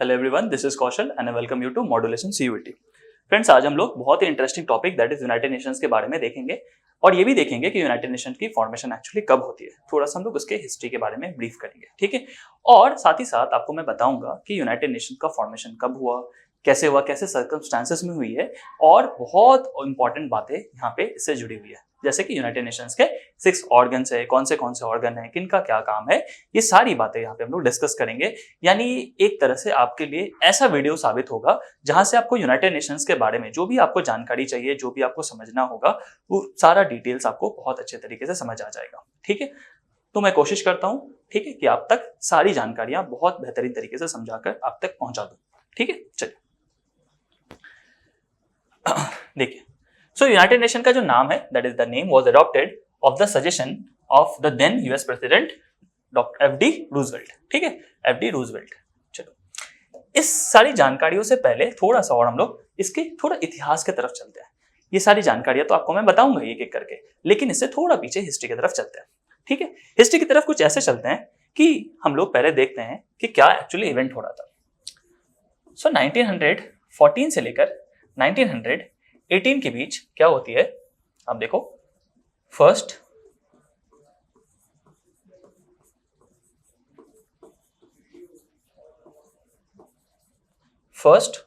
Hello everyone, this is Kaushal and I welcome you to modulation CUET. Friends, आज हम लोग बहुत ही interesting topic that is United Nations के बारे में देखेंगे और ये भी देखेंगे कि यूनाइटेड नेशंस की फॉर्मेशन एक्चुअली कब होती है। थोड़ा सा हम लोग उसके हिस्ट्री के बारे में ब्रीफ करेंगे, ठीक है। और साथ ही साथ आपको मैं बताऊंगा कि यूनाइटेड नेशंस का फॉर्मेशन कब हुआ, कैसे सर्कमस्टांसेस में हुई है, और बहुत इंपॉर्टेंट बातें यहाँ पे इससे जुड़ी हुई है, जैसे कि यूनाइटेड नेशंस के 6 ऑर्गन्स है, कौन से ऑर्गन है, किनका क्या काम है, ये सारी बातें यहाँ पे हम लोग डिस्कस करेंगे। यानी एक तरह से आपके लिए ऐसा वीडियो साबित होगा जहां से आपको यूनाइटेड नेशंस के बारे में जो भी आपको जानकारी चाहिए, जो भी आपको समझना होगा, वो सारा डिटेल्स आपको बहुत अच्छे तरीके से समझ आ जाएगा, ठीक है। तो मैं कोशिश करता हूँ, ठीक है, कि आप तक सारी जानकारियां बहुत बेहतरीन तरीके से समझाकर आप तक पहुंचा दूं, ठीक है। चलिए देखिए, सो यूनाइटेड नेशन का जो नाम है, that is the name was adopted of the suggestion of the then US president doctor F D Roosevelt, ठीक है, एफ डी रूजवेल्ट। चलो, इस सारी जानकारियों से पहले थोड़ा सा और हम लोग इसके थोड़ा इतिहास की तरफ चलते हैं। ये सारी जानकारियां तो आपको मैं बताऊंगा एक एक करके, लेकिन इससे थोड़ा पीछे हिस्ट्री की तरफ चलते हैं, ठीक है। हिस्ट्री की तरफ कुछ ऐसे चलते हैं कि हम लोग पहले देखते हैं कि क्या एक्चुअली इवेंट हो रहा था। सो 1914 से लेकर 1918 के बीच क्या होती है, आप देखो, फर्स्ट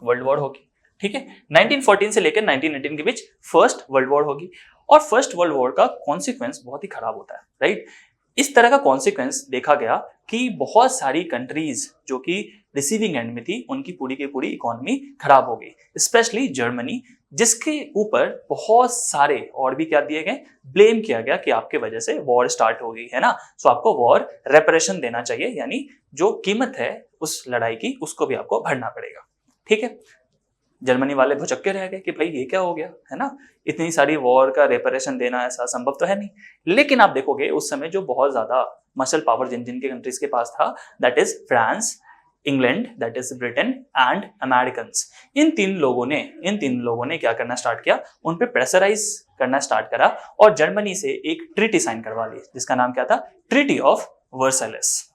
वर्ल्ड वॉर होगी, ठीक है। 1914 से लेकर 1918 के बीच फर्स्ट वर्ल्ड वॉर होगी, और फर्स्ट वर्ल्ड वॉर का कॉन्सिक्वेंस बहुत ही खराब होता है, राइट। इस तरह का कॉन्सिक्वेंस देखा गया कि बहुत सारी कंट्रीज जो कि रिसीविंग एंड में थी, उनकी पूरी की पूरी इकोनॉमी खराब हो गई, स्पेशली जर्मनी, जिसके ऊपर बहुत सारे और भी क्या दिए गए, ब्लेम किया गया कि आपके वजह से वॉर स्टार्ट हो गई है ना, सो आपको वॉर रेपरेशन देना चाहिए, यानी जो कीमत है उस लड़ाई की उसको भी आपको भरना पड़ेगा, ठीक है। जर्मनी वाले भुचक्के रह गए कि भाई ये क्या हो गया, है ना, इतनी सारी वॉर का रेपरेशन देना ऐसा संभव तो है नहीं। लेकिन आप देखोगे उस समय जो बहुत ज्यादा मसल पावर जिन जिन के कंट्रीज के पास था, that is France, England, that is Britain and Americans. इन तीन लोगों ने क्या करना स्टार्ट किया, उन पे प्रेशराइज करना स्टार्ट करा और जर्मनी से एक ट्रीटी साइन करवा ली, जिसका नाम क्या था, ट्रीटी ऑफ वर्सैलेस,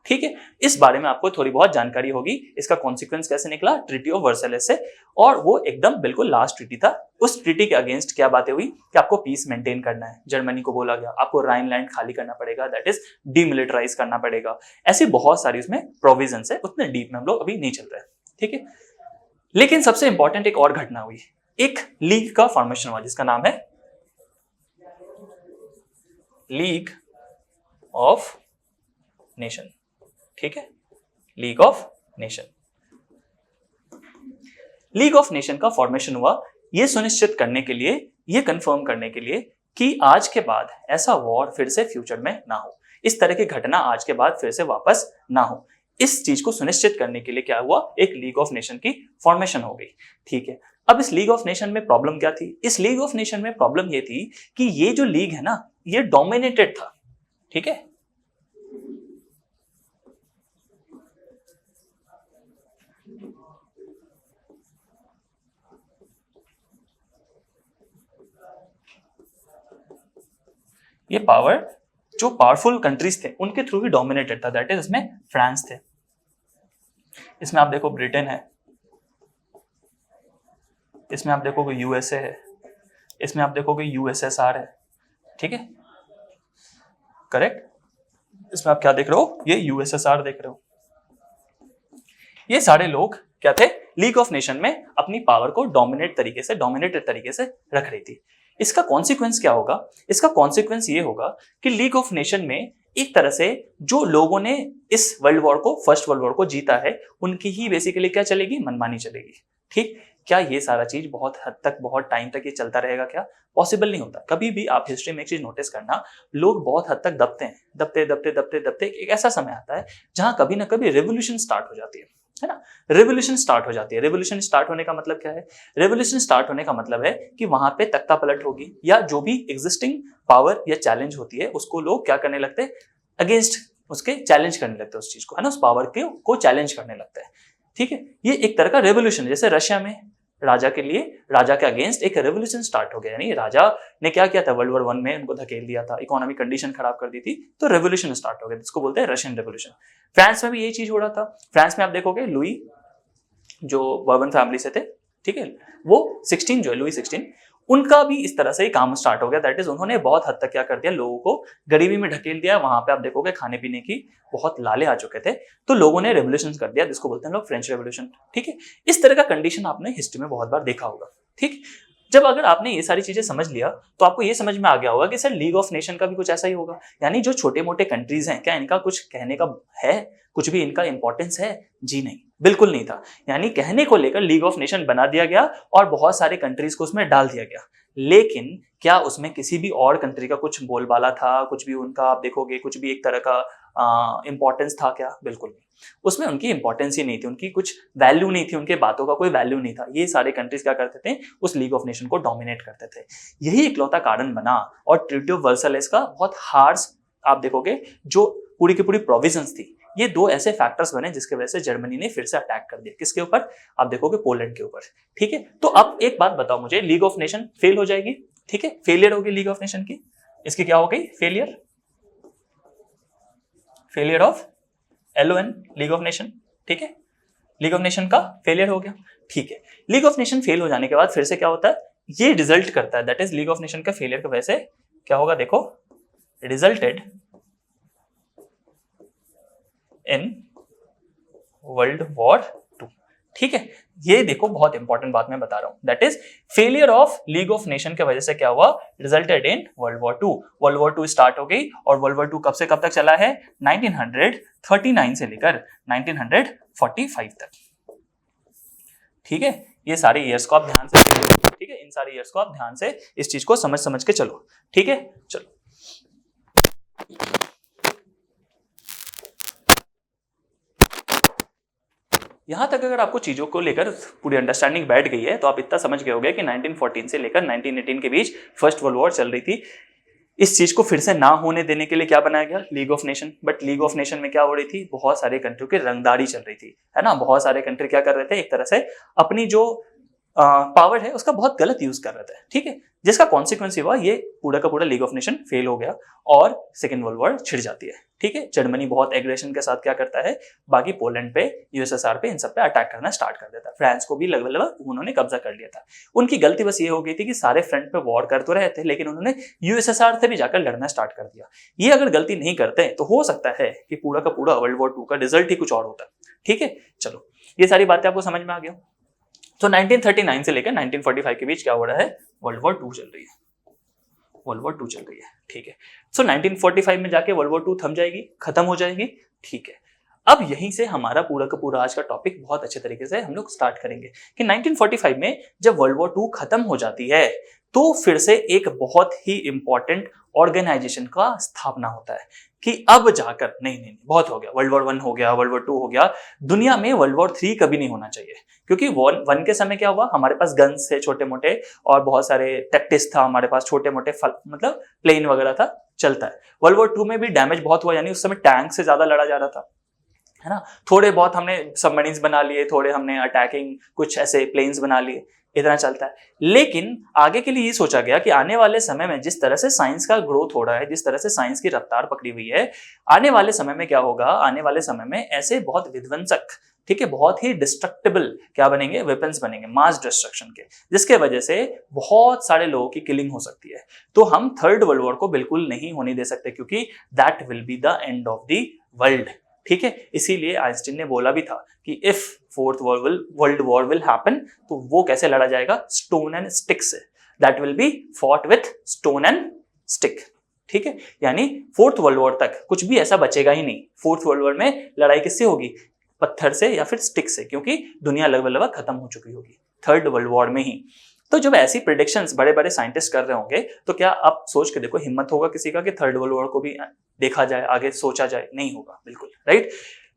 ठीक है। इस बारे में आपको थोड़ी बहुत जानकारी होगी, इसका कॉन्सिक्वेंस कैसे निकला ट्रीटी ऑफ वर्सैलेस से, और वो एकदम बिल्कुल लास्ट ट्रीटी था। उस ट्रीटी के अगेंस्ट क्या बातें हुई कि आपको पीस मेंटेन करना है। जर्मनी को बोला गया आपको राइनलैंड खाली करना पड़ेगा, दैट इज डीमिलिटराइज करना पड़ेगा। ऐसी बहुत सारी उसमें प्रोविजंस है, उतने डीप में हम लोग अभी नहीं चल रहे, ठीक है। लेकिन सबसे इंपॉर्टेंट एक और घटना हुई, एक लीग का फॉर्मेशन हुआ जिसका नाम है लीग ऑफ नेशन, ठीक है, लीग ऑफ नेशन का फॉर्मेशन हुआ यह सुनिश्चित करने के लिए, यह कंफर्म करने के लिए कि आज के बाद ऐसा वॉर फिर से फ्यूचर में ना हो, इस तरह की घटना आज के बाद फिर से वापस ना हो। इस चीज को सुनिश्चित करने के लिए क्या हुआ, एक लीग ऑफ नेशन की फॉर्मेशन हो गई, ठीक है। अब इस लीग ऑफ नेशन में प्रॉब्लम क्या थी, इस लीग ऑफ नेशन में प्रॉब्लम यह थी कि ये जो लीग है ना, ये डोमिनेटेड था, ठीक है। ये पावर जो पावरफुल कंट्रीज थे उनके थ्रू ही डोमिनेटेड था, दैट इज इसमें फ्रांस थे, इसमें आप देखो ब्रिटेन है, इसमें आप देखोगे यूएसए है, इसमें आप देखोगे यूएसएसआर है, ठीक है, करेक्ट। इसमें आप क्या देख रहे हो, ये यूएसएसआर देख रहे हो। ये सारे लोग क्या थे, लीग ऑफ नेशन में अपनी पावर को डोमिनेटेड तरीके से रख रही थी। इसका कॉन्सिक्वेंस क्या होगा, इसका कॉन्सिक्वेंस ये होगा कि लीग ऑफ नेशन में एक तरह से जो लोगों ने इस फर्स्ट वर्ल्ड वॉर को जीता है, उनकी ही बेसिकली क्या चलेगी, मनमानी चलेगी, ठीक। क्या ये सारा चीज बहुत हद तक, बहुत टाइम तक ये चलता रहेगा, क्या पॉसिबल नहीं होता। कभी भी आप हिस्ट्री में एक चीज नोटिस करना, लोग बहुत हद तक दबते हैं, दबते एक ऐसा समय आता है जहां कभी ना कभी रेवोल्यूशन स्टार्ट हो जाती है ना। रेवोल्यूशन स्टार्ट हो जाती है। रेवोल्यूशन स्टार्ट होने का मतलब क्या है, रेवोल्यूशन स्टार्ट होने का मतलब है कि वहां पे तख्ता पलट होगी, या जो भी एग्जिस्टिंग पावर या चैलेंज होती है उसको लोग क्या करने लगते हैं, अगेंस्ट उसके चैलेंज करने लगते हैं उस चीज को, है ना, उस पावर को चैलेंज करने लगता है, ठीक है। ये एक तरह का रेवोल्यूशन है। जैसे रशिया में राजा के लिए, राजा के अगेंस्ट एक रेवोल्यूशन स्टार्ट हो गया। यानी राजा ने क्या किया था, वर्ल्ड वॉर 1 में उनको धकेल दिया था, इकोनॉमिक कंडीशन खराब कर दी थी, तो रेवोल्यूशन स्टार्ट हो गया, जिसको बोलते हैं रशियन रेवोल्यूशन। फ्रांस में भी यही चीज हो रहा था। फ्रांस में आप देखोगे लुई जो बर्बन फैमिली से थे, ठीक है, वो 16 जो है लुई 16, उनका भी इस तरह से ही काम स्टार्ट हो गया। दैट इज उन्होंने बहुत हद तक क्या कर दिया, लोगों को गरीबी में ढकेल दिया। वहां पे आप देखोगे खाने पीने की बहुत लाले आ चुके थे, तो लोगों ने रेवोल्यूशन कर दिया, जिसको बोलते हैं लोग फ्रेंच रेवोल्यूशन। ठीक है, इस तरह का कंडीशन आपने हिस्ट्री में बहुत बार देखा होगा। ठीक, जब अगर आपने ये सारी चीजें समझ लिया तो आपको ये समझ में आ गया होगा कि सर लीग ऑफ नेशन का भी कुछ ऐसा ही होगा। यानी जो छोटे मोटे कंट्रीज हैं, क्या इनका कुछ कहने का है, कुछ भी इनका इंपॉर्टेंस है? जी नहीं, बिल्कुल नहीं था। यानी कहने को लेकर लीग ऑफ नेशन बना दिया गया और बहुत सारे कंट्रीज को उसमें डाल दिया गया, लेकिन क्या उसमें किसी भी और कंट्री का कुछ बोलबाला था, कुछ भी उनका आप देखोगे कुछ भी एक तरह का इंपॉर्टेंस था क्या? बिल्कुल नहीं। उसमें उनकी इंपॉर्टेंस ही नहीं थी, उनकी कुछ वैल्यू नहीं थी, उनके बातों का कोई वैल्यू नहीं था। ये सारे कंट्रीज क्या करते थे, उस लीग ऑफ नेशन को डोमिनेट करते थे। यही इकलौता कारण बना और ट्रीटी ऑफ वर्साइलेस का बहुत हार्श आप देखोगे जो पूरी की पूरी प्रोविजंस थी, ये दो ऐसे फैक्टर्स बने जिसकी वजह से जर्मनी ने फिर से अटैक कर दिया। किसके ऊपर? आप देखोगे पोलैंड के ऊपर। ठीक है, तो अब एक बात बताओ मुझे, लीग ऑफ नेशन फेल हो जाएगी, ठीक है, फेलियर होगी लीग ऑफ नेशन की, इसकी क्या हो गई? Failure, failure of LON, league of nation. ठीक है, लीग ऑफ नेशन का फेलियर हो गया। ठीक है, लीग ऑफ नेशन फेल हो जाने के बाद फिर से क्या होता है, ये रिजल्ट करता है, that is league of nation का फेलियर की वजह से क्या होगा, देखो, रिजल्टेड इन वर्ल्ड वॉर 2। ठीक है, ये देखो बहुत इंपॉर्टेंट बात मैं बता रहा हूं, that is failure of league of nation की वजह से क्या हुआ, resulted in world war 2। World war 2 start हो गई और वर्ल्ड वॉर 2 कब से कब तक चला है? 1939 से लेकर 1945 तक। ठीक है, ये सारे ईयर्स को आप ध्यान से, ठीक है, इन सारे ईयर्स को आप ध्यान से इस चीज को समझ के चलो। ठीक है, चलो यहां तक अगर आपको चीजों को लेकर पूरी अंडरस्टैंडिंग बैठ गई है तो आप इतना समझ गए होंगे कि 1914 से लेकर 1918 के बीच फर्स्ट वर्ल्ड वॉर चल रही थी। इस चीज को फिर से ना होने देने के लिए क्या बनाया गया? League of nation. But league of nation में क्या हो रही थी, बहुत सारे कंट्री की रंगदारी चल रही थी, है ना। बहुत सारे कंट्री क्या कर रहे थे, एक तरह से अपनी जो पावर है उसका बहुत गलत यूज कर रहे थे। ठीक है, जिसका कॉन्सिक्वेंस हुआ ये पूरा का पूरा लीग ऑफ नेशन फेल हो गया और सेकेंड वर्ल्ड वॉर छिड़ जाती है। ठीक है, जर्मनी बहुत एग्रेशन के साथ क्या करता है, बाकी पोलैंड पे, USSR पे, इन सब पे अटैक करना स्टार्ट कर देता है। फ्रांस को भी लगभग उन्होंने कब्जा कर लिया था। उनकी गलती बस ये हो गई थी कि सारे फ्रंट पे वॉर कर तो रहे थे, लेकिन उन्होंने USSR से भी जाकर लड़ना स्टार्ट कर दिया। ये अगर गलती नहीं करते तो हो सकता है कि पूरा का पूरा वर्ल्ड वॉर 2 का रिजल्ट ही कुछ और होता। ठीक है, चलो ये सारी बातें आपको समझ में आ गया। तो 1939 से लेकर 1945 के बीच क्या हो रहा है, वर्ल्ड वॉर 2 चल रही है, वर्ल्ड वॉर 2 चल रही है। ठीक है, सो 1945 में जाके वर्ल्ड वॉर 2 थम जाएगी, खत्म हो जाएगी। ठीक है, अब यहीं से हमारा पूरा का पूरा आज का टॉपिक बहुत अच्छे तरीके से हम लोग स्टार्ट करेंगे कि 1945 में जब वर्ल्ड वॉर 2 खत्म हो जाती है तो फिर से एक बहुत ही इंपॉर्टेंट ऑर्गेनाइजेशन का स्थापना होता है कि अब जाकर नहीं बहुत हो गया, वर्ल्ड वॉर 1 हो गया, वर्ल्ड वॉर 2 हो गया, दुनिया में वर्ल्ड वॉर 3 कभी नहीं होना चाहिए। क्योंकि वॉर 1 के समय क्या हुआ, हमारे पास गन्स थे छोटे मोटे और बहुत सारे टैक्टिक्स था, हमारे पास छोटे मोटे मतलब प्लेन वगैरह था, चलता है। वर्ल्ड वॉर 2 में भी डैमेज बहुत हुआ, यानी उस समय टैंक से ज्यादा लड़ा जा रहा था, है ना। थोड़े बहुत हमने सबमरीन्स बना लिए, थोड़े हमने अटैकिंग कुछ ऐसे प्लेन्स बना लिए, इतना चलता है। लेकिन आगे के लिए ये सोचा गया कि आने वाले समय में जिस तरह से साइंस का ग्रोथ हो रहा है, जिस तरह से साइंस की रफ्तार पकड़ी हुई है, आने वाले समय में क्या होगा, आने वाले समय में ऐसे बहुत विध्वंसक, ठीक है, बहुत ही डिस्ट्रक्टिबल क्या बनेंगे, वेपन्स बनेंगे मास डिस्ट्रक्शन के, जिसके वजह से बहुत सारे लोगों की किलिंग हो सकती है। तो हम थर्ड वर्ल्ड वॉर को बिल्कुल नहीं होने दे सकते, क्योंकि that will be the end of the world. ठीक है, इसीलिए आइंस्टीन ने बोला भी था कि if fourth world war will happen, तो वो कैसे लड़ा जाएगा, स्टोन एंड स्टिक से, that will be fought with stone and stick. ठीक है, यानी फोर्थ वर्ल्ड वॉर तक कुछ भी ऐसा बचेगा ही नहीं। फोर्थ वर्ल्ड वॉर में लड़ाई किससे होगी, पत्थर से या फिर स्टिक से, क्योंकि दुनिया लगभग खत्म हो चुकी होगी थर्ड वर्ल्ड वॉर में ही। तो जब ऐसी प्रेडिक्शंस बड़े बड़े साइंटिस्ट कर रहे होंगे तो क्या आप सोच के देखो, हिम्मत होगा किसी का कि थर्ड वर्ल्ड वॉर को भी देखा जाए, आगे सोचा जाए? नहीं होगा, बिल्कुल, राइट।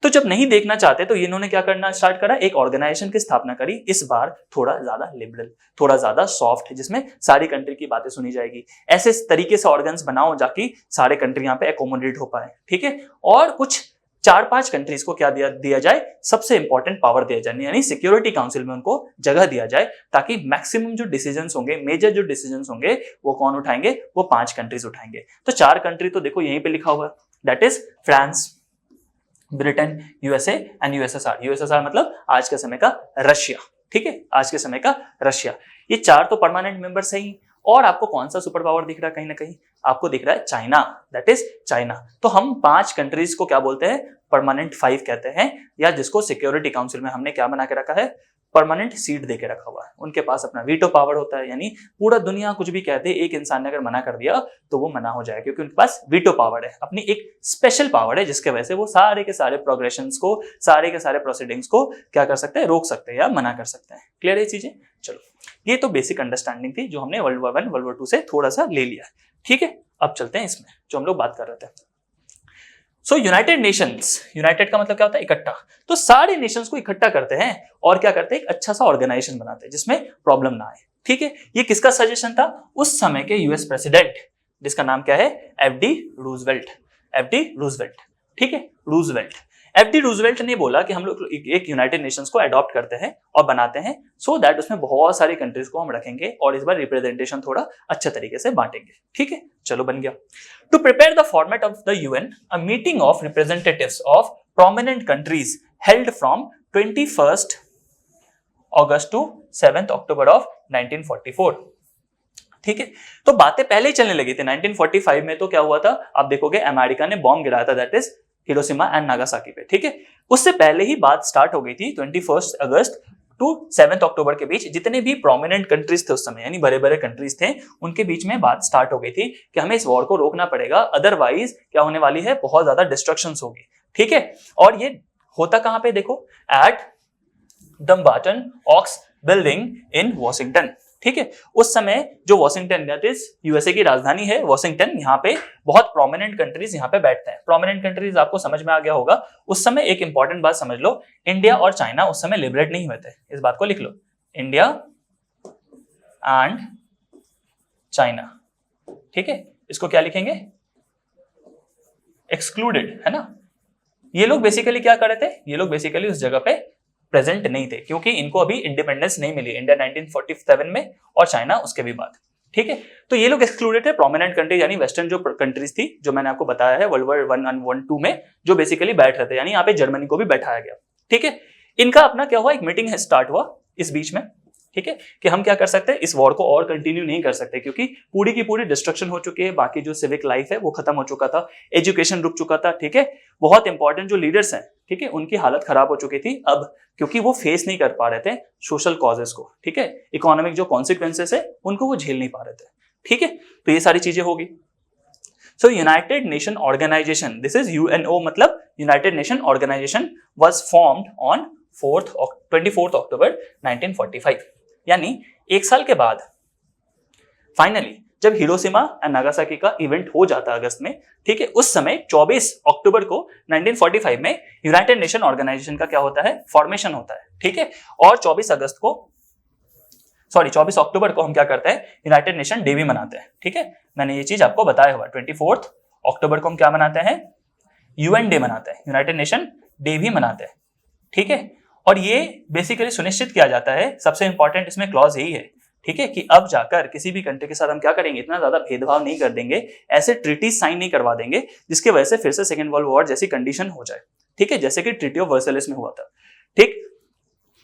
तो जब नहीं देखना चाहते तो इन्होंने क्या करना स्टार्ट करा, एक ऑर्गेनाइजेशन की स्थापना करी, इस बार थोड़ा ज्यादा लिबरल, थोड़ा ज्यादा सॉफ्ट, जिसमें सारी कंट्री की बातें सुनी जाएगी। ऐसे तरीके से ऑर्गन्स बनाओ जाकि सारे कंट्री यहाँ पे एकोमोडेट हो पाए। ठीक है, और कुछ 4-5 कंट्रीज को क्या दिया जाए, सबसे इंपॉर्टेंट पावर दिया जाए, यानी सिक्योरिटी काउंसिल में उनको जगह दिया जाए, ताकि मैक्सिमम जो डिसीजंस होंगे, मेजर जो डिसीजंस होंगे, वो कौन उठाएंगे, वो 5 कंट्रीज उठाएंगे। तो 4 कंट्री तो देखो यहीं पे लिखा हुआ है, that is France, Britain, USA and USSR. USSR मतलब आज के समय का रशिया, ठीक है, आज के समय का रशिया। ये 4 तो परमानेंट मेंबर्स है ही। और आपको कौन सा सुपर पावर दिख रहा है, कहीं ना कहीं आपको दिख रहा है चाइना, दैट इज चाइना। तो हम 5 कंट्रीज को क्या बोलते हैं, परमानेंट 5 कहते हैं, या जिसको सिक्योरिटी काउंसिल में हमने क्या बना के रखा है, परमानेंट सीट देके रखा हुआ है। उनके पास अपना वीटो पावर होता है, यानी पूरा दुनिया कुछ भी कहते हैं, एक इंसान ने अगर मना कर दिया तो वो मना हो जाएगा, क्योंकि उनके पास वीटो पावर है, अपनी एक स्पेशल पावर है, जिसके वजह से वो सारे के सारे प्रोग्रेशंस को, सारे के सारे प्रोसीडिंग्स को क्या कर सकते हैं, रोक सकते हैं या मना कर सकते हैं। क्लियर है चीजें? चलो, ये तो बेसिक अंडरस्टैंडिंग थी जो हमने वर्ल्ड वॉर 1 वर्ल्ड वॉर 2 से थोड़ा सा ले लिया, ठीक है। अब चलते हैं इसमें जो हम लोग बात कर रहे थे। सो यूनाइटेड नेशंस, यूनाइटेड का मतलब क्या होता है, इकट्ठा। तो सारे नेशंस को इकट्ठा करते हैं और क्या करते हैं, एक अच्छा सा ऑर्गेनाइजेशन बनाते हैं जिसमें प्रॉब्लम ना आए, ठीक है। ये किसका सजेशन था, उस समय के यूएस प्रेसिडेंट, जिसका नाम क्या है, एफडी रूजवेल्ट, एफडी रूजवेल्ट, ठीक है, रूजवेल्ट। एफडी रूजवेल्ट ने बोला कि हम लोग एक यूनाइटेड नेशंस को अडॉप्ट करते हैं और बनाते हैं, सो दैट उसमें बहुत सारी कंट्रीज को हम रखेंगे और इस बार रिप्रेजेंटेशन थोड़ा अच्छे तरीके से बांटेंगे, ठीक है। चलो, बन गया। To prepare the format of the UN, a meeting of representatives of prominent countries held from 21 August to 7 October of 1944, ठीक है। तो बातें पहले ही चलने लगी थी। 1945 में तो क्या हुआ था, आप देखोगे अमेरिका ने बॉम्ब गिराया था, that is Hiroshima and Nagasaki पे, ठीक है। उससे पहले ही बात स्टार्ट हो गई थी 21 अगस्त टू 7 अक्टूबर के बीच। जितने भी प्रोमिनेंट कंट्रीज थे उस समय, यानी बड़े बड़े कंट्रीज थे, उनके बीच में बात स्टार्ट हो गई थी कि हमें इस वॉर को रोकना पड़ेगा, अदरवाइज क्या होने वाली है, बहुत ज्यादा डिस्ट्रक्शंस होगी, ठीक है। और ये होता कहां पे, देखो, at Dumbarton Oaks building in Washington, ठीक है। उस समय जो वॉशिंगटन, दैट इज यूएसए की राजधानी है वॉशिंगटन, यहाँ पे बहुत प्रोमिनेंट कंट्रीज यहाँ पे बैठते हैं। प्रोमिनेंट कंट्रीज आपको समझ में आ गया होगा। उस समय एक इंपॉर्टेंट बात समझ लो, इंडिया और चाइना उस समय लिबरेट नहीं हुए थे, इस बात को लिख लो, इंडिया एंड चाइना, ठीक है। इसको क्या लिखेंगे, एक्सक्लूडेड, है ना। ये लोग बेसिकली क्या कर रहे थे, ये लोग बेसिकली उस जगह पे प्रेजेंट नहीं थे, क्योंकि इनको अभी इंडिपेंडेंस नहीं मिली, इंडिया 1947 में और चाइना उसके भी बाद, ठीक है। तो ये लोग एक्सक्लूडेड थे, प्रोमिनेंट कंट्रीज यानी वेस्टर्न जो कंट्रीज थी, जो मैंने आपको बताया है वर्ल्ड वॉर 1 एंड 2 में जो बेसिकली बैठ रहे थे, यानी यहाँ पे जर्मनी को भी बैठाया गया, ठीक है। इनका अपना क्या हुआ, एक मीटिंग स्टार्ट हुआ इस बीच में, ठीक है, कि हम क्या कर सकते हैं, इस वॉर को और कंटिन्यू नहीं कर सकते, क्योंकि पूरी की पूरी डिस्ट्रक्शन हो चुकी है, बाकी जो सिविक लाइफ है वो खत्म हो चुका था, एजुकेशन रुक चुका था, ठीक है। बहुत इंपॉर्टेंट जो लीडर्स हैं, ठीक है, उनकी हालत खराब हो चुकी थी अब, क्योंकि वो फेस नहीं कर पा रहे थे सोशल कॉजेस को, ठीक है, इकोनॉमिक जो कॉन्सिक्वेंसेस है उनको वो झेल नहीं पा रहे थे, ठीक है। तो ये सारी चीजें होगी। So United Nation Organisation, this is UNO, मतलब United Nation Organisation was formed on 24 October 1945, यानी एक साल के बाद फाइनली जब हिरोशिमा एंड नागासाकी का इवेंट हो जाता है अगस्त में, ठीक है, उस समय 24 अक्टूबर को 1945 में यूनाइटेड नेशन ऑर्गेनाइजेशन का क्या होता है, फॉर्मेशन होता है, ठीक है। और 24 अक्टूबर को हम क्या करते हैं, यूनाइटेड नेशन डे भी मनाते हैं, ठीक है। मैंने ये चीज आपको बताया हुआ, 24 अक्टूबर को हम क्या मनाते हैं, यूएन डे मनाते हैं, यूनाइटेड नेशन डे भी मनाते हैं, ठीक है। और ये बेसिकली सुनिश्चित किया जाता है, सबसे इंपॉर्टेंट इसमें क्लॉज यही है, ठीक है, कि अब जाकर किसी भी कंट्री के साथ हम क्या करेंगे, इतना ज्यादा भेदभाव नहीं कर देंगे, ऐसे ट्रीटी साइन नहीं करवा देंगे जिसकी वजह से फिर से सेकेंड वर्ल्ड वॉर जैसी कंडीशन हो जाए, ठीक है, जैसे कि ट्रीटी ऑफ वर्साइलेस में हुआ था, ठीक।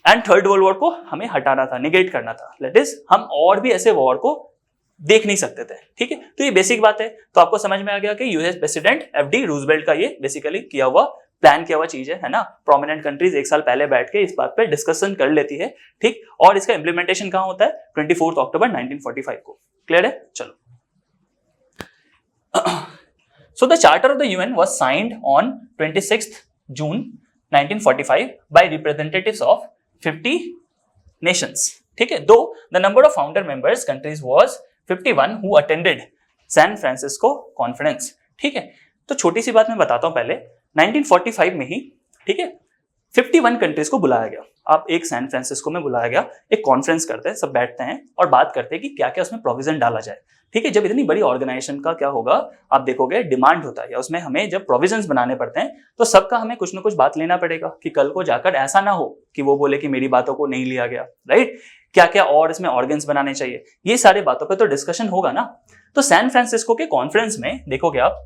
एंड थर्ड वर्ल्ड वॉर को हमें हटाना था, निगेट करना था, दैट इज हम और भी ऐसे वॉर को देख नहीं सकते थे, ठीक है। तो ये बेसिक बात है। तो आपको समझ में आ गया कि यूएस प्रेसिडेंट एफडी रूजवेल्ट का ये बेसिकली किया हुआ, प्लान किया हुआ चीज है ना। प्रोमिनेंट कंट्रीज एक साल पहले बैठ के इस बात पे डिस्कशन कर लेती है, ठीक। और इसका इंप्लीमेंटेशन कहां होता है, 24 अक्टूबर 1945 को। क्लियर है? चलो। So the Charter of the UN was signed on 26th June 1945 by representatives of 50 nations. ठीक है, though the number of founder members countries was 51 who attended San Francisco Conference. ठीक है, तो छोटी सी बात मैं बताता हूं पहले। 1945 में ही, ठीक है, 51 कंट्रीज को बुलाया गया, आप एक सैन फ्रांसिस्को में बुलाया गया, एक कॉन्फ्रेंस करते हैं, सब बैठते हैं और बात करते हैं कि क्या क्या उसमें प्रोविजन डाला जाए। ठीक है, जब इतनी बड़ी ऑर्गेनाइजेशन का क्या होगा, आप देखोगे डिमांड होता है, उसमें हमें जब प्रोविजंस बनाने पड़ते हैं तो सबका हमें कुछ ना कुछ बात लेना पड़ेगा कि कल को जाकर ऐसा ना हो कि वो बोले कि मेरी बातों को नहीं लिया गया, राइट। क्या क्या और इसमें ऑर्गन्स बनाने चाहिए, ये सारी बातों पर तो डिस्कशन होगा ना। तो सैन फ्रांसिस्को के कॉन्फ्रेंस में देखोगे आप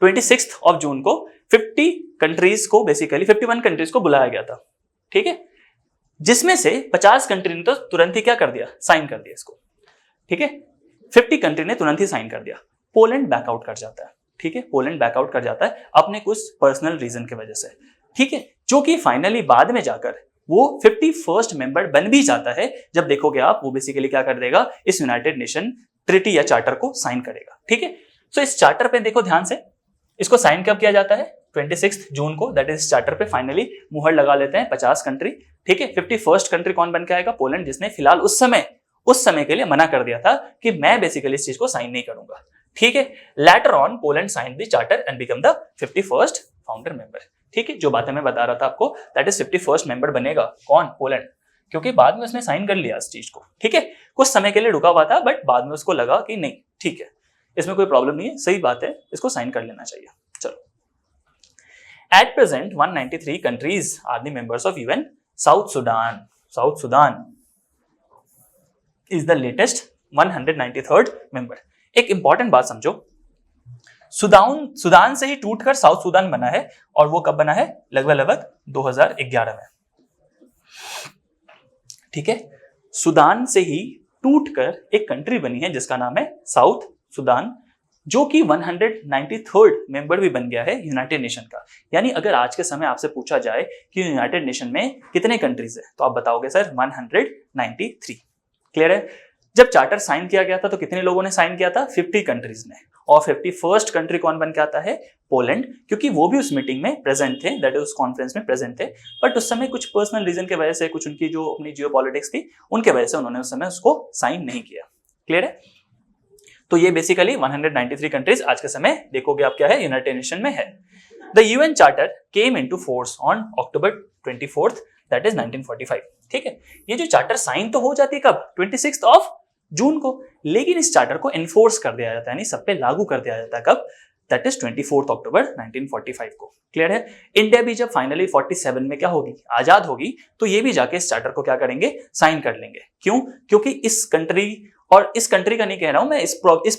26 ऑफ जून को 50 कंट्रीज को, बेसिकली 51 कंट्रीज को बुलाया गया था। ठीक है, जिसमें से 50 कंट्री ने तो तुरंत ही क्या कर दिया, साइन कर दिया इसको। ठीक है, 50 कंट्री ने तुरंत ही साइन कर दिया। पोलैंड बैकआउट कर जाता है। ठीक है, पोलैंड बैकआउट कर जाता है अपने कुछ पर्सनल रीजन की वजह से। ठीक है, जो कि फाइनली बाद में जाकर वो 51st मेंबर बन भी जाता है। जब देखोगे आप, वो बेसिकली क्या कर देगा, इस यूनाइटेड नेशन ट्रिटी या चार्टर को साइन करेगा। ठीक है, सो इस चार्टर पे देखो ध्यान से, इसको साइन कब किया जाता है, 26 जून को, दैट इज चार्टर पे फाइनली मुहर लगा लेते हैं 50 कंट्री। ठीक है, 51st कंट्री कौन बन के आएगा, पोलैंड, जिसने फिलहाल उस समय के लिए मना कर दिया था कि मैं बेसिकली इस चीज को साइन नहीं करूंगा। ठीक है, later on Poland sign the charter and become the 51st founder member. ठीक है, जो बातें मैं बता रहा था आपको, दैट इज 51st मेंबर बनेगा कौन, पोलैंड, क्योंकि बाद में उसने साइन कर लिया इस चीज को। ठीक है, कुछ समय के लिए रुका हुआ था, बट बाद में उसको लगा कि नहीं ठीक है, इसमें कोई प्रॉब्लम नहीं है, सही बात है, इसको साइन कर लेना चाहिए। चलो, at present 193 countries are the members of UN. South Sudan is the latest 193rd member. एक इंपॉर्टेंट बात समझो, सुदान से ही टूटकर साउथ सुदान बना है, और वो कब बना है, लगभग 2011 में। ठीक है, सुदान से ही टूटकर एक कंट्री बनी है जिसका नाम है साउथ सुदान, जो कि 193rd मेंबर भी बन गया है यूनाइटेड नेशन का। यानी अगर आज के समय आपसे पूछा जाए कि यूनाइटेड नेशन में कितने कंट्रीज है, तो आप बताओगे सर 193। क्लियर है। जब चार्टर साइन किया गया था तो कितने लोगों ने साइन किया था, 50 कंट्रीज ने। और 51st कंट्री कौन बन के आता है, पोलैंड, क्योंकि वो भी उस मीटिंग में प्रेजेंट थे, दैट इज उस कॉन्फ्रेंस में प्रेजेंट थे, बट उस समय कुछ पर्सनल रीजन के वजह से, कुछ उनकी जो अपनी जियोपॉलिटिक्स थी उनके वजह से उन्होंने उस समय उसको साइन नहीं किया। क्लियर है। तो ये बेसिकली 193 कंट्रीज आज के समय देखोगे आप क्या है, यूनाइटेड नेशन में है। The UN charter came into force on October 24th, that is 1945। ठीक है, ये जो चार्टर साइन तो हो जाती है कब, 26 ऑफ जून को, लेकिन इस चार्टर को एनफोर्स कर दिया जाता है, यानी सब पे लागू कर दिया जाता है कब, दैट इज 24 अक्टूबर 1945 को। क्लियर है। इंडिया भी जब फाइनली 47 में क्या होगी, आजाद होगी, तो ये भी जाके इस चार्टर को क्या करेंगे, साइन कर लेंगे। क्यों, क्योंकि इस कंट्री, और इस कंट्री का नहीं कह रहा हूं मैं, इस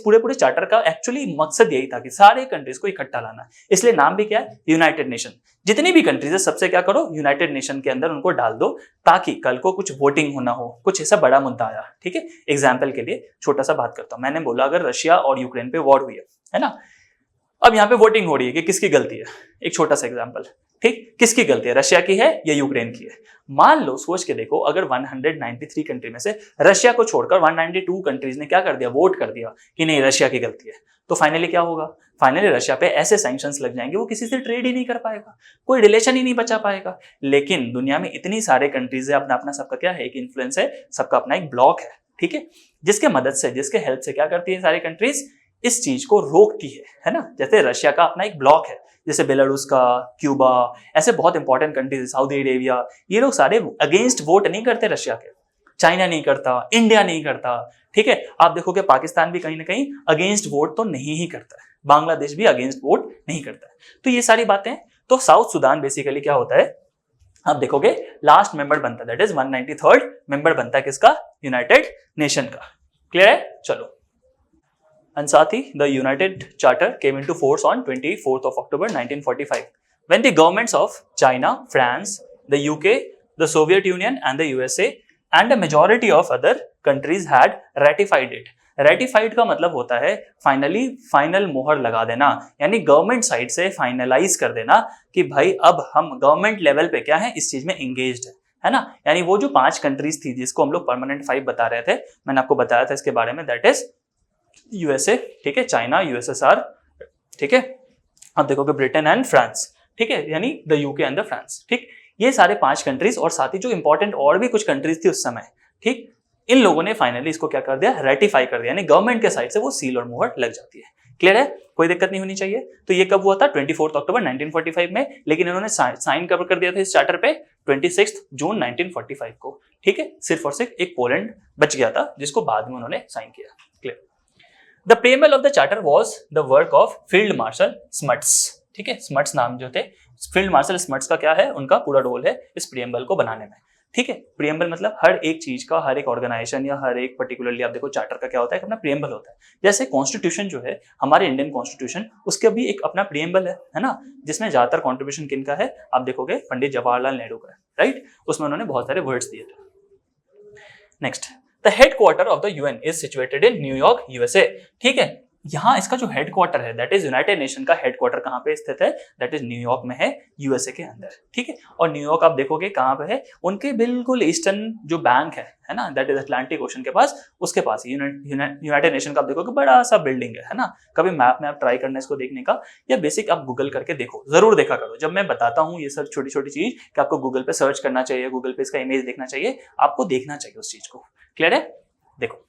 पूरे चार्टर का एक्चुअली मकसद यही था कि सारे कंट्रीज को इकट्ठा लाना, इसलिए नाम भी क्या है, यूनाइटेड नेशन। जितनी भी कंट्रीज है सबसे क्या करो, यूनाइटेड नेशन के अंदर उनको डाल दो, ताकि कल को कुछ वोटिंग होना हो, कुछ ऐसा बड़ा मुद्दा आया। ठीक है, एग्जाम्पल के लिए छोटा सा बात करता हूं, मैंने बोला अगर रशिया और यूक्रेन पे वॉर हुई है ना, अब यहाँ पे वोटिंग हो रही है कि किसकी गलती है, एक छोटा सा एग्जाम्पल, ठीक, किसकी गलती है, रशिया की है या यूक्रेन की है। मान लो, सोच के देखो, अगर 193 कंट्री में से रशिया को छोड़कर 192 कंट्रीज ने क्या कर दिया, वोट कर दिया कि नहीं रशिया की गलती है, तो फाइनली क्या होगा, फाइनली रशिया पे ऐसे सैंक्शंस लग जाएंगे, वो किसी से ट्रेड ही नहीं कर पाएगा, कोई रिलेशन ही नहीं बचा पाएगा। लेकिन दुनिया में इतनी सारे कंट्रीज है, अपना अपना सबका क्या है, एक इन्फ्लुएंस है, सबका अपना एक ब्लॉक है। ठीक है, जिसके मदद से, जिसके हेल्प से क्या करती है सारी कंट्रीज, इस चीज को रोकती है ना। जैसे रशिया का अपना एक ब्लॉक है, जैसे बेलारूस का, क्यूबा, ऐसे बहुत इंपॉर्टेंट कंट्रीज, सऊदी अरेबिया, ये लोग सारे अगेंस्ट वोट नहीं करते रशिया के, चाइना नहीं करता, इंडिया नहीं करता। ठीक है, आप देखोगे पाकिस्तान भी कहीं ना कहीं अगेंस्ट वोट तो नहीं ही करता है, बांग्लादेश भी अगेंस्ट वोट नहीं करता है। तो ये सारी बातें, तो साउथ सुदान बेसिकली क्या होता है, आप देखोगे लास्ट मेंबर बनता है, दैट इज 193rd मेंबर बनता है किसका, यूनाइटेड नेशन का। क्लियर है। चलो, and साथ ही the United Charter came into force on 24th of October 1945 when the governments of China, France, the UK, the Soviet Union and the USA and a majority of other countries had ratified it. Ratified का मतलब होता है finally, final मोहर लगा देना, यानी government side से finalise कर देना कि भाई अब हम गवर्नमेंट लेवल पे क्या है, इस चीज में एंगेज्ड है ना। यानी वो जो 5 कंट्रीज थी जिसको हम लोग परमानेंट 5 बता रहे थे, मैंने आपको बताया था इसके बारे में, दैट इज यूएसए, ठीक है, चाइना, यूएसएसआर, ठीक है, अब देखोगे ब्रिटेन एंड फ्रांस, ठीक है, यानी the UK and the France. ठीक, ये सारे 5 कंट्रीज, और साथ ही जो इंपॉर्टेंट और भी कुछ कंट्रीज थी उस समय, ठीक, इन लोगों ने फाइनली इसको क्या कर दिया, रेटिफाई कर दिया, यानी गवर्नमेंट के साइड से वो सील और मुहर लग जाती है। क्लियर है, कोई दिक्कत नहीं होनी चाहिए। तो ये कब हुआ था, 24 अक्टूबर 1945 में, लेकिन इन्होंने साइन कब कर दिया था इस चार्टर पे, 26 जून 1945 को। ठीक है, सिर्फ और सिर्फ एक पोलैंड बच गया था जिसको बाद में उन्होंने साइन किया। Clear. The preamble of the charter was the work of field marshal smuts. ठीक है, स्मट्स नाम जो थे, फील्ड मार्शल स्मट्स का क्या है, उनका पूरा रोल है इस प्रीएम्बल को बनाने में। ठीक है, प्रीएम्बल मतलब हर एक चीज का, हर एक ऑर्गेनाइजेशन या हर एक पर्टिकुलरली आप देखो चार्टर का क्या होता है, अपना प्रीएम्बल होता है। जैसे कॉन्स्टिट्यूशन जो है हमारे इंडियन कॉन्स्टिट्यूशन, उसका भी एक अपना प्रीएम्बल है ना, जिसमें ज्यादातर कॉन्ट्रीब्यूशन किनका है, आप देखोगे पंडित जवाहरलाल नेहरू का है, राइट। उसमें उन्होंने बहुत सारे वर्ड्स दिए थे। Next, the headquarter of the UN is situated in New York, USA. ठीक है, यहाँ इसका जो हेडक्वार्टर है, दैट इज यूनाइटेड नेशन का हेडक्वार्टर कहाँ पे स्थित है, दैट इज न्यूयॉर्क में है, यूएसए के अंदर। ठीक है, और न्यूयॉर्क आप देखोगे कहाँ पे है, उनके बिल्कुल ईस्टर्न जो बैंक है ना, दैट इज अटलांटिक ओशन के पास, उसके पास यूनाइटेड नेशन का आप देखोगे बड़ा सा बिल्डिंग है ना। कभी मैप में आप ट्राई करना इसको देखने का, या बेसिक आप गूगल करके देखो, जरूर देखा करो। जब मैं बताता हूँ ये सब छोटी छोटी चीज कि आपको गूगल पे सर्च करना चाहिए, गूगल पे इसका इमेज देखना चाहिए, आपको देखना चाहिए उस चीज को। क्लियर है, देखो,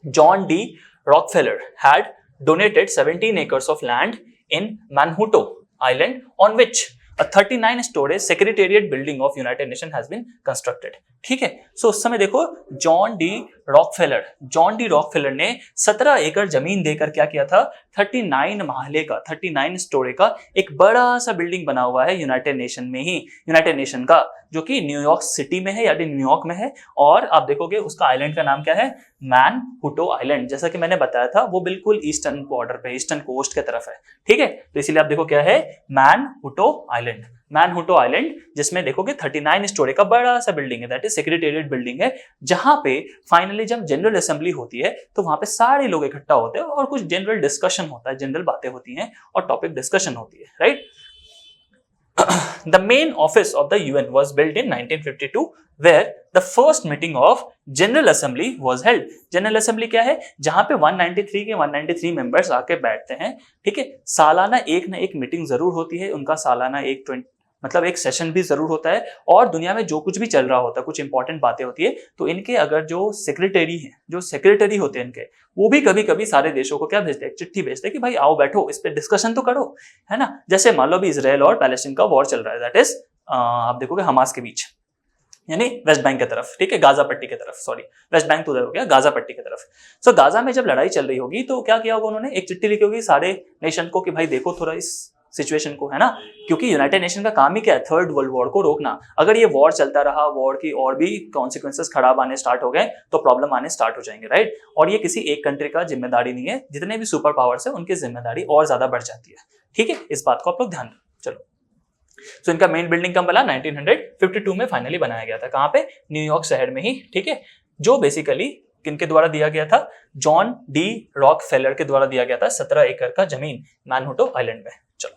John D Rockefeller had donated 17 acres of land in Manhattan Island, on which a 39-story secretariat building of United Nations has been constructed. ठीक है, सो उस समय देखो जॉन डी रॉकफेलर ने 17 एकड़ जमीन देकर क्या किया था, 39 महले का, 39 स्टोरी का एक बड़ा सा बिल्डिंग बना हुआ है यूनाइटेड नेशन में ही, यूनाइटेड नेशन का, जो कि न्यूयॉर्क सिटी में है, यानी न्यूयॉर्क में है। और आप देखोगे उसका आइलैंड का नाम क्या है, मैनहुट्टन आइलैंड। जैसा कि मैंने बताया था वो बिल्कुल ईस्टर्न बॉर्डर पे, ईस्टर्न कोस्ट के तरफ है। ठीक है, तो इसीलिए आप देखो क्या है, मैनहुट्टन आइलैंड, जिसमें देखोगे 39 स्टोरी का बड़ा सा बिल्डिंग है, दैट इज सेक्रेटेरिएट बिल्डिंग है, जहां पे फाइनली जब जनरल असेंबली होती है तो वहां पे सारे लोग इकट्ठा होते हैं और कुछ जनरल डिस्कशन होता है, जनरल बातें होती हैं और टॉपिक डिस्कशन होती है, right. The main office of the UN was built in 1952, where the first meeting of General Assembly was held. General Assembly क्या है, जहां पे 193 के 193 मेंबर्स आके बैठते हैं। ठीक है, सालाना एक ना एक मीटिंग जरूर होती है उनका, सालाना एक सेशन भी जरूर होता है, और दुनिया में जो कुछ भी चल रहा होता है, कुछ इंपॉर्टेंट बातें होती है, तो इनके अगर जो सेक्रेटरी होते हैं इनके, वो भी कभी कभी सारे देशों को क्या भेजते हैं, चिट्ठी भेजते हैं कि भाई आओ बैठो, इस पे डिस्कशन तो करो, है ना। जैसे मान लो अभी इजराइल और पैलेस्टीन का वॉर चल रहा है, दैट इज आप देखोगे हमास के बीच, यानी वेस्ट बैंक की तरफ, ठीक है, गाजा पट्टी की तरफ, सॉरी वेस्ट बैंक तो उधर हो गया, गाजा पट्टी की तरफ। सो गाजा में जब लड़ाई चल रही होगी तो क्या किया होगा उन्होंने, एक चिट्ठी लिखी होगी सारे नेशन को कि भाई देखो थोड़ा इस सिचुएशन को, है ना, क्योंकि यूनाइटेड नेशन का काम ही क्या है, थर्ड वर्ल्ड वॉर को रोकना। अगर ये वॉर चलता रहा, वॉर की और भी कॉन्सिक्वेंसेस खराब आने स्टार्ट हो गए तो प्रॉब्लम आने स्टार्ट हो जाएंगे, राइट। और ये किसी एक कंट्री का जिम्मेदारी नहीं है, जितने भी सुपर पावर्स है उनकी जिम्मेदारी और ज्यादा बढ़ जाती है। ठीक है, इस बात को आप लोग ध्यान रखो। चलो, सो इनका मेन बिल्डिंग कब बना, 1952 में फाइनली बनाया गया था, कहां पे, न्यूयॉर्क शहर में ही। ठीक है, जो बेसिकली किनके द्वारा दिया गया था, जॉन डी रॉकफेलर के द्वारा दिया गया था, 17 एकड़ का जमीन मैनहुट्टन आइलैंड में। चलो,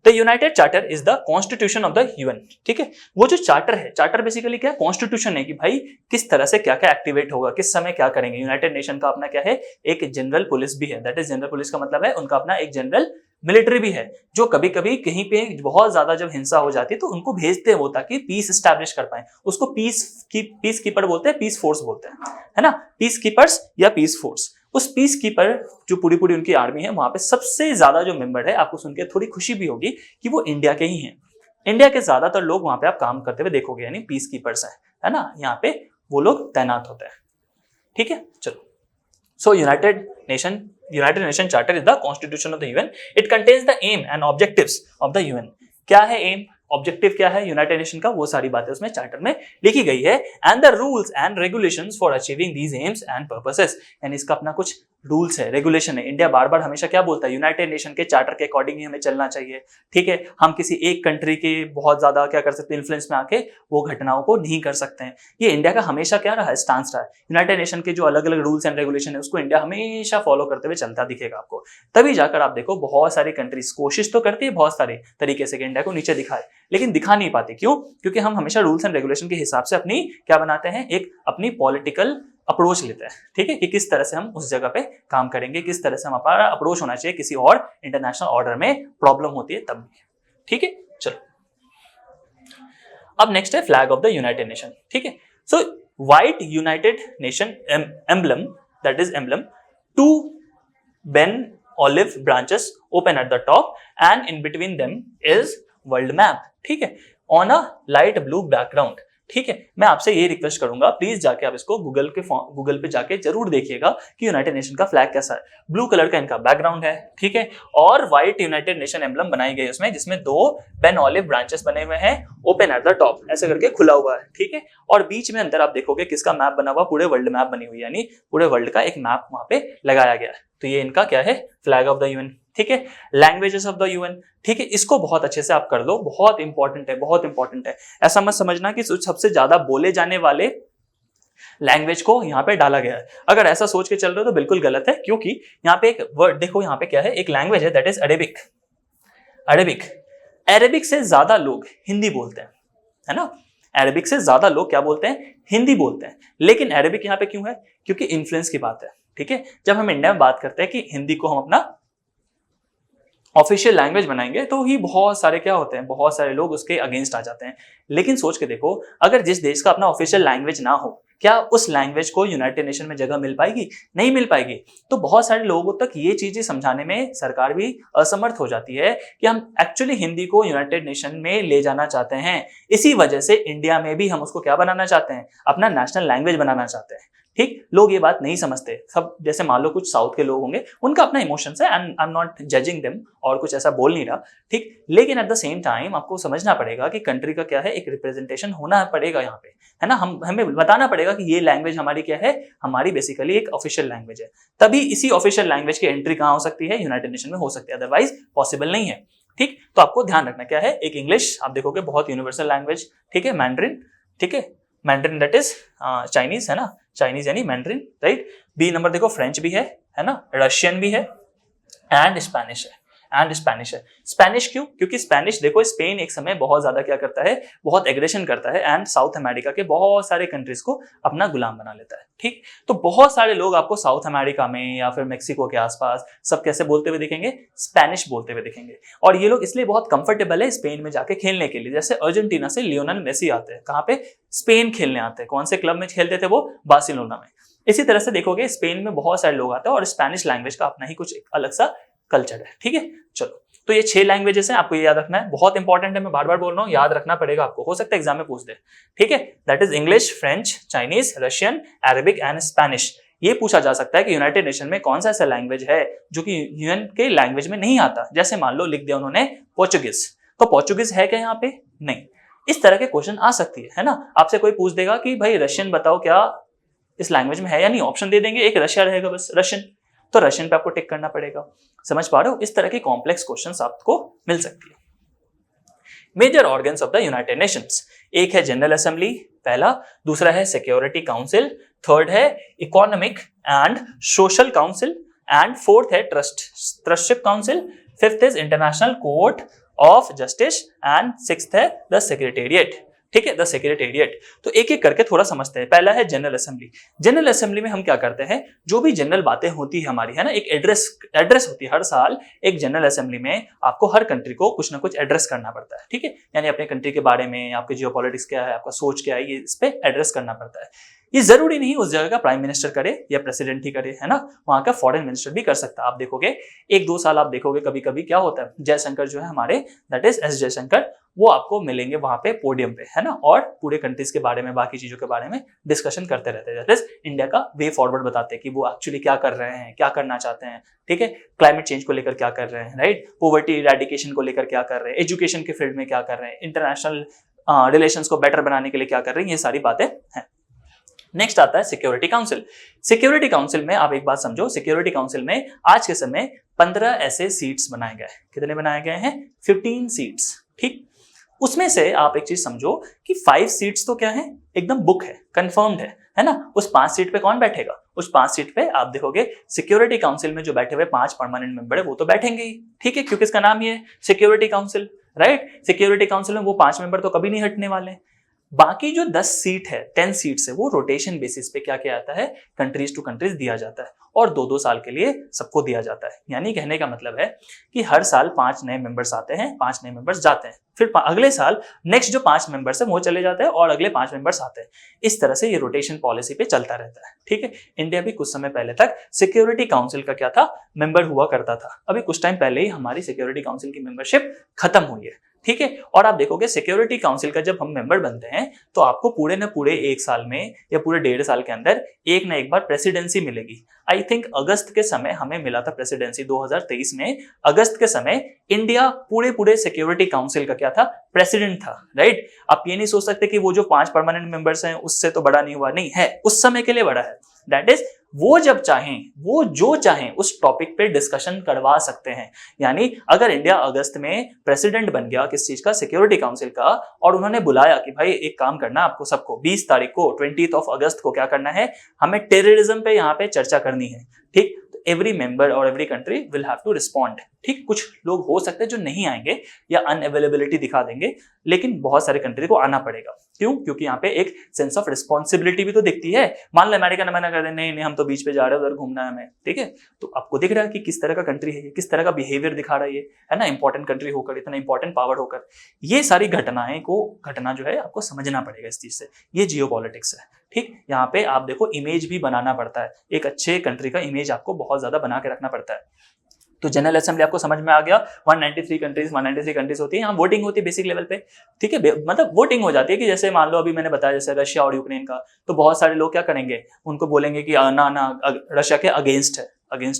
the United charter is the constitution of the UN. ठीक है, वो जो चार्टर है, चार्टर बेसिकली क्या है, कॉन्स्टिट्यूशन है कि भाई किस तरह से क्या क्या एक्टिवेट होगा, किस समय क्या करेंगे। यूनाइटेड नेशन का अपना क्या है, एक जनरल पुलिस भी है, दैट इज जनरल पुलिस का मतलब है उनका अपना एक जनरल मिलिट्री भी है, जो कभी कभी कहीं पे बहुत ज्यादा जब हिंसा हो जाती है तो उनको भेजते हैं वो, ताकि पीस एस्टैब्लिश कर पाए। उसको पीस कीपर बोलते हैं, पीस फोर्स बोलते हैं, है ना, पीस कीपर्स या पीस फोर्स। उस पीस कीपर जो पूरी उनकी आर्मी है, वहां पे सबसे ज्यादा जो मेंबर है, आपको सुन के थोड़ी खुशी भी होगी कि वो इंडिया के ही हैं। इंडिया के ज्यादातर लोग वहां पे आप काम करते हुए देखोगे, यानी पीस कीपर्स है ना, यहाँ पे वो लोग तैनात होते हैं। ठीक है, चलो, so United Nation charter is the constitution of the UN. It contains the aim and objectives of the UN. क्या है एम, ऑब्जेक्टिव क्या है यूनाइटेड नेशन का, वो सारी बातें उसमें चार्टर में लिखी गई है। And the rules and regulations for achieving these AIIMS and purposes, यानी इसका अपना कुछ रूल्स है, रेगुलेशन है। इंडिया बार बार हमेशा क्या बोलता है, यूनाइटेड नेशन के चार्टर के अकॉर्डिंग ही हमें चलना चाहिए। ठीक है, हम किसी एक कंट्री के बहुत ज्यादा क्या कर सकते हैं, इन्फ्लुएंस में आके वो घटनाओं को नहीं कर सकते हैं। ये इंडिया का हमेशा क्या रहा है, स्टांस रहा है। यूनाइटेड नेशन के जो अलग अलग रूल्स एंड रेगुलेशन है उसको इंडिया हमेशा फॉलो करते हुए चलता दिखेगा आपको। तभी जाकर आप देखो बहुत सारी कंट्रीज कोशिश तो करती है बहुत सारे तरीके से कि इंडिया को नीचे दिखाए, लेकिन दिखा नहीं पाते। क्यों? क्योंकि हम हमेशा रूल्स एंड रेगुलेशन के हिसाब से अपनी क्या बनाते हैं, एक अपनी पॉलिटिकल अप्रोच लेते हैं। ठीक है, कि किस तरह से हम उस जगह पे काम करेंगे, किस तरह से हमारा अप्रोच होना चाहिए किसी और इंटरनेशनल ऑर्डर में प्रॉब्लम होती है तब भी। ठीक है, चलो अब नेक्स्ट है flag of the United nation. ठीक है, सो white United Nation emblem, that is emblem, two Ben olive branches open at the top and in between them is world map, ठीक है, on a light blue background, ठीक है। मैं आपसे ये request करूंगा, प्लीज जाके आप इसको गूगल पे जाके जरूर देखिएगा कि यूनाइटेड नेशन का फ्लैग कैसा है। ब्लू कलर का इनका बैकग्राउंड है, ठीक है, और व्हाइट यूनाइटेड नेशन एम्बलम बनाई गई उसमें, जिसमें दो बेन ऑलिव ब्रांचेस बने हुए हैं, ओपन एट द टॉप ऐसे करके खुला हुआ है, ठीक है। और बीच में अंदर आप देखोगे किसका मैप बना हुआ, पूरे वर्ल्ड मैप बनी हुई, यानी पूरे वर्ल्ड का एक मैप वहां पे लगाया गया है। तो ये इनका क्या है, फ्लैग ऑफ द यूएन, ठीक है। लैंग्वेजेस ऑफ द यूएन, ठीक है, इसको बहुत अच्छे से आप कर लो, बहुत इंपॉर्टेंट है, बहुत इंपॉर्टेंट है। ऐसा मत समझना कि सबसे ज्यादा बोले जाने वाले लैंग्वेज को यहाँ पे डाला गया है। अगर ऐसा सोच के चल रहे हो तो बिल्कुल गलत है, क्योंकि यहाँ पे एक वर्ड देखो, यहाँ पे क्या है, एक लैंग्वेज है दैट इज अरेबिक। अरेबिक से ज्यादा लोग हिंदी बोलते हैं, है ना। अरेबिक से ज्यादा लोग क्या बोलते हैं, हिंदी बोलते हैं। लेकिन अरेबिक यहाँ पे क्यों है, क्योंकि इन्फ्लुएंस की बात है, ठीक है। जब हम इंडिया में बात करते हैं कि हिंदी को हम अपना ऑफिशियल लैंग्वेज बनाएंगे, तो ही बहुत सारे क्या होते हैं, बहुत सारे लोग उसके अगेंस्ट आ जाते हैं। लेकिन सोच के देखो, अगर जिस देश का अपना ऑफिशियल लैंग्वेज ना हो, क्या उस लैंग्वेज को यूनाइटेड नेशन में जगह मिल पाएगी, नहीं मिल पाएगी। तो बहुत सारे लोगों तक ये चीजें समझाने में सरकार भी असमर्थ हो जाती है कि हम एक्चुअली हिंदी को यूनाइटेड नेशन में ले जाना चाहते हैं। इसी वजह से इंडिया में भी हम उसको क्या बनाना चाहते हैं, अपना नेशनल लैंग्वेज बनाना चाहते हैं, ठीक। लोग ये बात नहीं समझते सब, जैसे मान लो कुछ साउथ के लोग होंगे, उनका अपना इमोशंस है, and I am not judging them और कुछ ऐसा बोल नहीं रहा, ठीक। लेकिन एट द सेम टाइम आपको समझना पड़ेगा कि कंट्री का क्या है, एक रिप्रेजेंटेशन होना पड़ेगा यहाँ पे, है ना। हमें बताना पड़ेगा कि ये लैंग्वेज हमारी क्या है, हमारी बेसिकली एक ऑफिशियल लैंग्वेज है। तभी इसी ऑफिशियल लैंग्वेज की एंट्री कहाँ हो सकती है, यूनाइटेड नेशन में हो सकती है, अदरवाइज पॉसिबल नहीं है, ठीक। तो आपको ध्यान रखना क्या है, एक इंग्लिश आप देखोगे बहुत यूनिवर्सल लैंग्वेज, ठीक है। मैंड्रिन, ठीक है, मैंड्रिन दैट इज चाइनीज, है ना, चाइनीज यानी मैंड्रिन, राइट। बी नंबर देखो फ्रेंच भी है ना, रशियन भी है, एंड स्पेनिश है, स्पेनिश क्यों, क्योंकि स्पेनिश देखो, स्पेन एक समय बहुत ज्यादा क्या करता है, बहुत एग्रेशन करता है, एंड साउथ अमेरिका के बहुत सारे कंट्रीज को अपना गुलाम बना लेता है, ठीक। तो बहुत सारे लोग आपको साउथ अमेरिका में या फिर मेक्सिको के आसपास सब कैसे बोलते हुए दिखेंगे, स्पेनिश बोलते हुए दिखेंगे। और ये लोग इसलिए बहुत कंफर्टेबल है स्पेन में जाके खेलने के लिए। जैसे अर्जेंटीना से लियोनेल मेसी आते हैं, कहाँ पे, स्पेन खेलने आते हैं। कौन से क्लब में खेलते थे वो, बार्सिलोना में। इसी तरह से देखोगे स्पेन में बहुत सारे लोग आते हैं, और स्पेनिश लैंग्वेज का अपना ही कुछ अलग सा कल्चर है, ठीक है। चलो, तो ये 6 लैंग्वेजेस हैं, आपको ये याद रखना है, बहुत इंपॉर्टेंट है, मैं बार बार बोल रहा हूँ, याद रखना पड़ेगा आपको, हो सकता है एग्जाम में पूछ दे, ठीक है। That is English, French, Chinese, Russian, Arabic and Spanish. ये पूछा जा सकता है कि यूनाइटेड नेशन में कौन सा ऐसा लैंग्वेज है जो कि यूएन के लैंग्वेज में नहीं आता। जैसे मान लो लिख दिया उन्होंने पोर्चुगीज, तो पोर्चुगीज है क्या यहाँ पे, नहीं। इस तरह के क्वेश्चन आ सकती है ना। आपसे कोई पूछ देगा कि भाई रशियन बताओ, क्या इस लैंग्वेज में है या नहीं, ऑप्शन दे देंगे, एक रशिया रहेगा बस, रशियन, तो रशियन पे आपको टिक करना पड़ेगा। समझ पा रहे हो, इस तरह के कॉम्प्लेक्स क्वेश्चंस आपको मिल सकती है। Major organs of the United Nations, एक है जनरल असेंबली पहला, दूसरा है सिक्योरिटी काउंसिल, थर्ड है economic and social council, and fourth है trusteeship council, fifth is international court of justice, and sixth है द सेक्रेटेरिएट, ठीक है, द सेक्रेटेरिएट। तो एक एक करके थोड़ा समझते हैं। पहला है जनरल असेंबली। जनरल असेंबली में हम क्या करते हैं, जो भी जनरल बातें होती है हमारी, है ना, एक एड्रेस होती है हर साल। एक जनरल असेंबली में आपको हर कंट्री को कुछ ना कुछ एड्रेस करना पड़ता है, ठीक है, यानी अपने कंट्री के बारे में, आपके जियोपॉलिटिक्स क्या है, आपका सोच क्या है, ये इस पे एड्रेस करना पड़ता है। ये जरूरी नहीं उस जगह का प्राइम मिनिस्टर करे या प्रेसिडेंट ही करे, है ना, वहां का फॉरेन मिनिस्टर भी कर सकता है। आप देखोगे 1-2 साल आप देखोगे कभी कभी क्या होता है, जयशंकर जो है हमारे, दैट इज एस जयशंकर, वो आपको मिलेंगे वहां पे पोडियम पे, है ना, और पूरे कंट्रीज के बारे में, बाकी चीजों के बारे में डिस्कशन करते रहते हैं। दैट इज इंडिया का वे फॉरवर्ड बताते हैं कि वो एक्चुअली क्या कर रहे हैं, क्या करना चाहते हैं, ठीक है, क्लाइमेट चेंज को लेकर क्या कर रहे हैं, राइट, पॉवर्टी इरेडिकेशन को लेकर क्या कर रहे हैं, एजुकेशन के फील्ड में क्या कर रहे हैं, इंटरनेशनल रिलेशंस को बेटर बनाने के लिए क्या कर रहे हैं, ये सारी बातें हैं। नेक्स्ट आता है सिक्योरिटी काउंसिल। सिक्योरिटी काउंसिल में आप एक बात समझो, सिक्योरिटी काउंसिल में आज के समय 15 ऐसे सीट्स बनाए गए। कितने बनाए गए हैं, 15 सीट्स, ठीक। उसमें से आप एक चीज समझो कि 5 सीट्स तो क्या है, एकदम बुक है, कंफर्म्ड है ना। उस 5 सीट पे कौन बैठेगा, उस 5 सीट पे आप देखोगे सिक्योरिटी काउंसिल में जो बैठे हुए 5 परमानेंट मेंबर है वो तो बैठेंगे ही, ठीक है, क्योंकि इसका नाम ही है security council, right. Security council में वो 5 मेंबर तो कभी नहीं हटने वाले। बाकी जो 10 सीट है, 10 सीट्स है, वो रोटेशन बेसिस पे क्या किया जाता है, कंट्रीज टू कंट्रीज दिया जाता है और 2-2 साल के लिए सबको दिया जाता है। यानी कहने का मतलब है कि हर साल 5 नए मेंबर्स आते हैं, 5 नए मेंबर्स जाते हैं, फिर अगले साल नेक्स्ट जो 5 मेंबर्स है वो चले जाते हैं और अगले 5 मेंबर्स आते हैं। इस तरह से ये रोटेशन पॉलिसी पे चलता रहता है। ठीक है, इंडिया भी कुछ समय पहले तक सिक्योरिटी काउंसिल का क्या था, मेंबर हुआ करता था। अभी कुछ टाइम पहले ही हमारी सिक्योरिटी काउंसिल की मेंबरशिप खत्म हुई है। ठीक है, और आप देखोगे सिक्योरिटी काउंसिल का जब हम मेंबर बनते हैं तो आपको पूरे न पूरे 1 साल में या पूरे 1.5 साल के अंदर एक ना एक बार प्रेसिडेंसी मिलेगी। आई थिंक अगस्त के समय हमें मिला था प्रेसिडेंसी, 2023 में अगस्त के समय इंडिया पूरे सिक्योरिटी काउंसिल का क्या था, प्रेसिडेंट था। राइट, आप ये नहीं सोच सकते कि वो जो 5 परमानेंट मेंबर्स हैं उससे तो बड़ा नहीं हुआ, नहीं है, उस समय के लिए बड़ा है। दैट इज वो जब चाहें, वो जो चाहें उस टॉपिक पे डिस्कशन करवा सकते हैं। यानी अगर इंडिया अगस्त में प्रेसिडेंट बन गया किस चीज का, सिक्योरिटी काउंसिल का, और उन्होंने बुलाया कि भाई एक काम करना आपको सबको 20 तारीख को 20 अगस्त को क्या करना है, हमें टेररिज्म पे यहाँ पे चर्चा करनी है। ठीक, एवरी मेंबर और every country will have to respond. ठीक, कुछ लोग हो सकते हैं जो नहीं आएंगे या अनअवेलेबिलिटी दिखा देंगे, लेकिन बहुत सारे कंट्री को आना पड़ेगा। क्यों? क्योंकि यहाँ पे एक सेंस ऑफ रिस्पॉन्सिबिलिटी भी तो दिखती है। मान लो अमेरिका ने मना कर दे, नहीं हम तो बीच पे जा रहे हैं, उधर घूमना है हमें। ठीक है, तो आपको दिख रहा है कि किस तरह का कंट्री है, किस तरह का बिहेवियर दिखा रहा है ना, इंपॉर्टेंट कंट्री होकर, इतना इंपॉर्टेंट पावर होकर। ये सारी घटना जो है आपको समझना पड़ेगा इस चीज से। ये जियो पॉलिटिक्स है। ठीक, यहाँ पे आप देखो इमेज भी बनाना पड़ता है, एक अच्छे कंट्री का इमेज आपको बहुत ज्यादा बना के रखना पड़ता है। तो जनरल असेंबली आपको समझ में आ गया, 193 कंट्रीज होती है, यहाँ वोटिंग होती है बेसिक लेवल पे। ठीक है, मतलब वोटिंग हो जाती है कि जैसे मान लो अभी मैंने बताया जैसे रशिया और यूक्रेन का, तो बहुत सारे लोग क्या करेंगे, उनको बोलेंगे कि ना रशिया के अगेंस्ट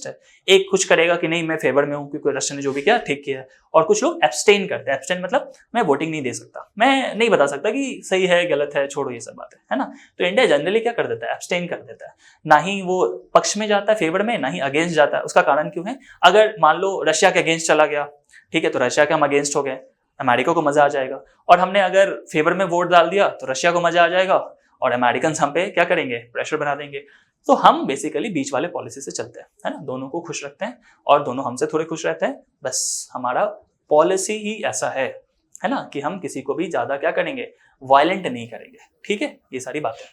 है। एक कुछ करेगा कि नहीं मैं फेवर में हूं क्योंकि रशिया ने जो भी किया ठीक किया है, और कुछ लोग एब्सटेन करते हैं। एब्सटेन मतलब मैं वोटिंग नहीं दे सकता, मैं नहीं बता सकता कि सही है गलत है, छोड़ो ये सब बातें, है ना। तो इंडिया जनरली क्या कर देता है, एब्सटेन कर देता है, ना ही वो पक्ष में जाता है फेवर में, ना ही अगेंस्ट जाता है। उसका कारण क्यों है, अगर मान लो रशिया के अगेंस्ट चला गया, ठीक है, तो रशिया के हम अगेंस्ट हो गए, अमेरिका को मजा आ जाएगा, और हमने अगर फेवर में वोट डाल दिया तो रशिया को मजा आ जाएगा और अमेरिकन हम पे क्या करेंगे, प्रेशर बना देंगे। तो हम बेसिकली बीच वाले पॉलिसी से चलते हैं, है ना, दोनों को खुश रखते हैं और दोनों हमसे थोड़े खुश रहते हैं। बस हमारा पॉलिसी ही ऐसा है ना, कि हम किसी को भी ज्यादा क्या करेंगे, वायलेंट नहीं करेंगे। ठीक है, ये सारी बातें।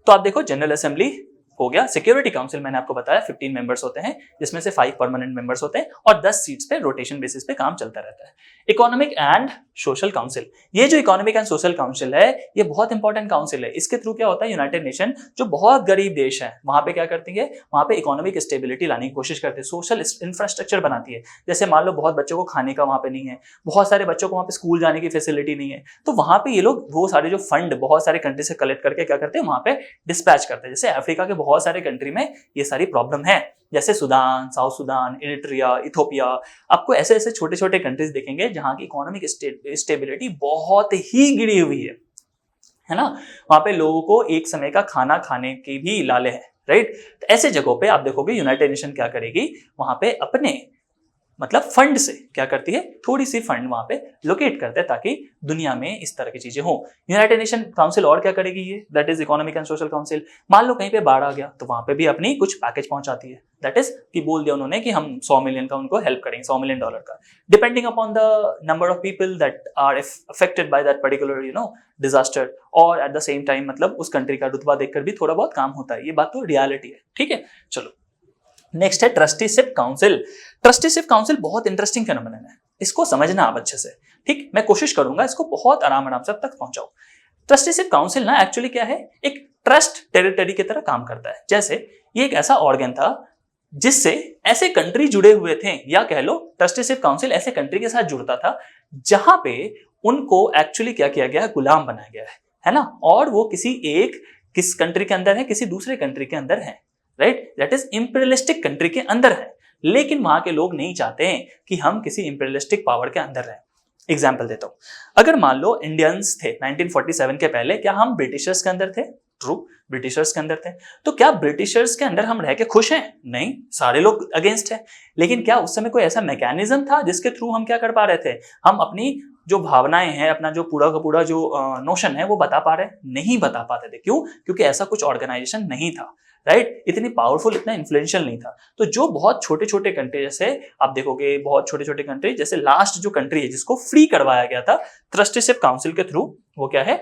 तो आप देखो जनरल असेंबली हो गया, सिक्योरिटी काउंसिल मैंने आपको बताया 15 मेंबर्स होते हैं, जिसमें से 5 परमानेंट मेंबर्स होते हैं और 10 सीट्स पे रोटेशन बेसिस पे काम चलता रहता है। इकोनॉमिक एंड सोशल काउंसिल, ये जो इकोनॉमिक एंड सोशल काउंसिल है ये बहुत इंपॉर्टेंट काउंसिल है। इसके थ्रू क्या होता है, यूनाइटेड नेशन जो बहुत गरीब देश है वहां पे क्या करती है, वहां पे इकोनॉमिक स्टेबिलिटी लाने की कोशिश करती है, सोशल इंफ्रास्ट्रक्चर बनाती है। जैसे मान लो बहुत बच्चों को खाने का वहां पे नहीं है, बहुत सारे बच्चों को वहां पे स्कूल जाने की फैसिलिटी नहीं है, तो वहां पे ये लोग वो सारे जो फंड बहुत सारे कंट्री से कलेक्ट करके क्या करते हैं, वहां पे डिस्पैच करते हैं। जैसे अफ्रीका के बहुत सारे कंट्री में ये सारी प्रॉब्लम है, जैसे Sudan, south Sudan, Eritrea, Ethiopia. आपको ऐसे ऐसे छोटे छोटे कंट्रीज देखेंगे जहां की इकोनॉमिक स्टेबिलिटी बहुत ही गिरी हुई है ना, वहां पे लोगों को एक समय का खाना खाने के भी लाले हैं। राइट, तो ऐसे जगहों पे आप देखोगे यूनाइटेड नेशन क्या करेगी, वहां पे अपने मतलब फंड से क्या करती है, थोड़ी सी फंड वहां पे लोकेट करते हैं ताकि दुनिया में इस तरह की चीजें हो। यूनाइटेड नेशन काउंसिल और क्या करेगी, ये that is economic and social council. मान लो कहीं पे बाढ़ आ गया तो वहां पे भी अपनी कुछ पैकेज पहुंचाती है, दैट इज कि बोल दिया उन्होंने कि हम 100 मिलियन का उनको हेल्प करेंगे, $100 मिलियन का, depending upon the number of people that are affected by that particular disaster. और एट द सेम टाइम मतलब उस कंट्री का रुतबा देखकर भी थोड़ा बहुत काम होता है, ये बात तो रियलिटी है। ठीक है, चलो नेक्स्ट है ट्रस्टीशिप काउंसिल। ट्रस्टीशिप काउंसिल बहुत इंटरेस्टिंग फिनोमेनन है, इसको समझना आप अच्छे से। ठीक, मैं कोशिश करूंगा इसको बहुत आराम से तक पहुंचाऊं। ट्रस्टीशिप काउंसिल ना एक्चुअली क्या है, एक ट्रस्ट टेरिटरी की तरह काम करता है। जैसे ये एक ऐसा ऑर्गन था जिससे ऐसे कंट्री जुड़े हुए थे, या कह लो ट्रस्टीशिप काउंसिल ऐसे कंट्री के साथ जुड़ता था जहां पे उनको एक्चुअली क्या किया गया है, गुलाम बनाया गया है ना, और वो किस कंट्री के अंदर है, किसी दूसरे कंट्री के अंदर है। Right, that is imperialistic country के अंदर है, लेकिन वहां के लोग नहीं चाहते हैं कि हम किसी इंपीरियलिस्टिक पावर के अंदर रहें। एग्जाम्पल देता हूं, अगर मान लो इंडियंस थे 1947 के पहले, क्या हम ब्रिटिशर्स के अंदर थे? ट्रू, ब्रिटिशर्स के अंदर थे। तो क्या ब्रिटिशर्स के अंदर हम रह के खुश हैं? नहीं, सारे लोग अगेंस्ट है। लेकिन क्या उस समय कोई ऐसा मैकेनिज्म था जिसके थ्रू हम क्या कर पा रहे थे, हम अपनी जो भावनाएं हैं, अपना जो पूरा का पूरा जो नोशन है वो बता पा रहे? नहीं बता पाते थे। क्यों? क्योंकि ऐसा कुछ ऑर्गेनाइजेशन नहीं था। राइट, इतनी पावरफुल, इतना इन्फ्लुएंशियल नहीं था। तो जो बहुत छोटे छोटे कंट्री, जैसे आप देखोगे बहुत छोटे छोटे कंट्री, जैसे लास्ट जो कंट्री है जिसको फ्री करवाया गया था ट्रस्टीशिप काउंसिल के थ्रू, वो क्या है,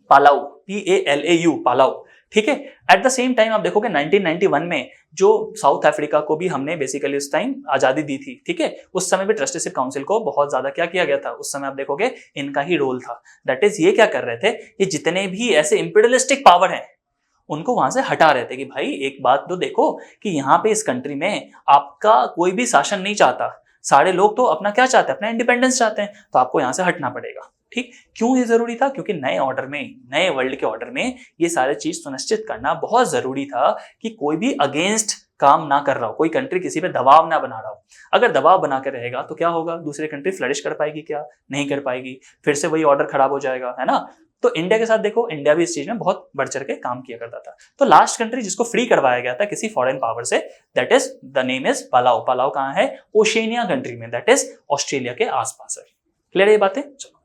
पालाऊ, PALAU, पालाऊ, ठीक है। एट द सेम टाइम आप देखोगे 1991 में जो साउथ अफ्रीका को भी हमने बेसिकली उस टाइम आजादी दी थी, ठीक है, उस समय भी ट्रस्टीशिप काउंसिल को बहुत ज्यादा क्या किया गया था, उस समय आप देखोगे इनका ही रोल था। दैट इज ये क्या कर रहे थे, ये जितने भी ऐसे इंपीरियलिस्टिक पावर हैं उनको वहां से हटा रहे थे कि भाई एक बात तो देखो कि यहाँ पे इस कंट्री में आपका कोई भी शासन नहीं चाहता, सारे लोग तो अपना क्या चाहते हैं, अपना इंडिपेंडेंस चाहते हैं, तो आपको यहाँ से हटना पड़ेगा। ठीक, क्यों ये जरूरी था, क्योंकि नए ऑर्डर में, नए वर्ल्ड के ऑर्डर में ये सारे चीज सुनिश्चित करना बहुत जरूरी था कि कोई भी अगेंस्ट काम ना कर रहा हो, कोई कंट्री किसी पे दबाव ना बना रहा हो। अगर दबाव बना के रहेगा तो क्या होगा, दूसरी कंट्री फ्लरिश कर पाएगी क्या, नहीं कर पाएगी, फिर से वही ऑर्डर खराब हो जाएगा, है ना। तो इंडिया के साथ देखो, इंडिया भी इस चीज में बहुत बढ़ चढ़ के काम किया करता था। तो लास्ट कंट्री जिसको फ्री करवाया गया था किसी फॉरेन पावर से, that is the name is Palau. Palau कहाँ है, ओशिनिया कंट्री में, दैट इज ऑस्ट्रेलिया के आसपास है। क्लियर है ये बातें। चलो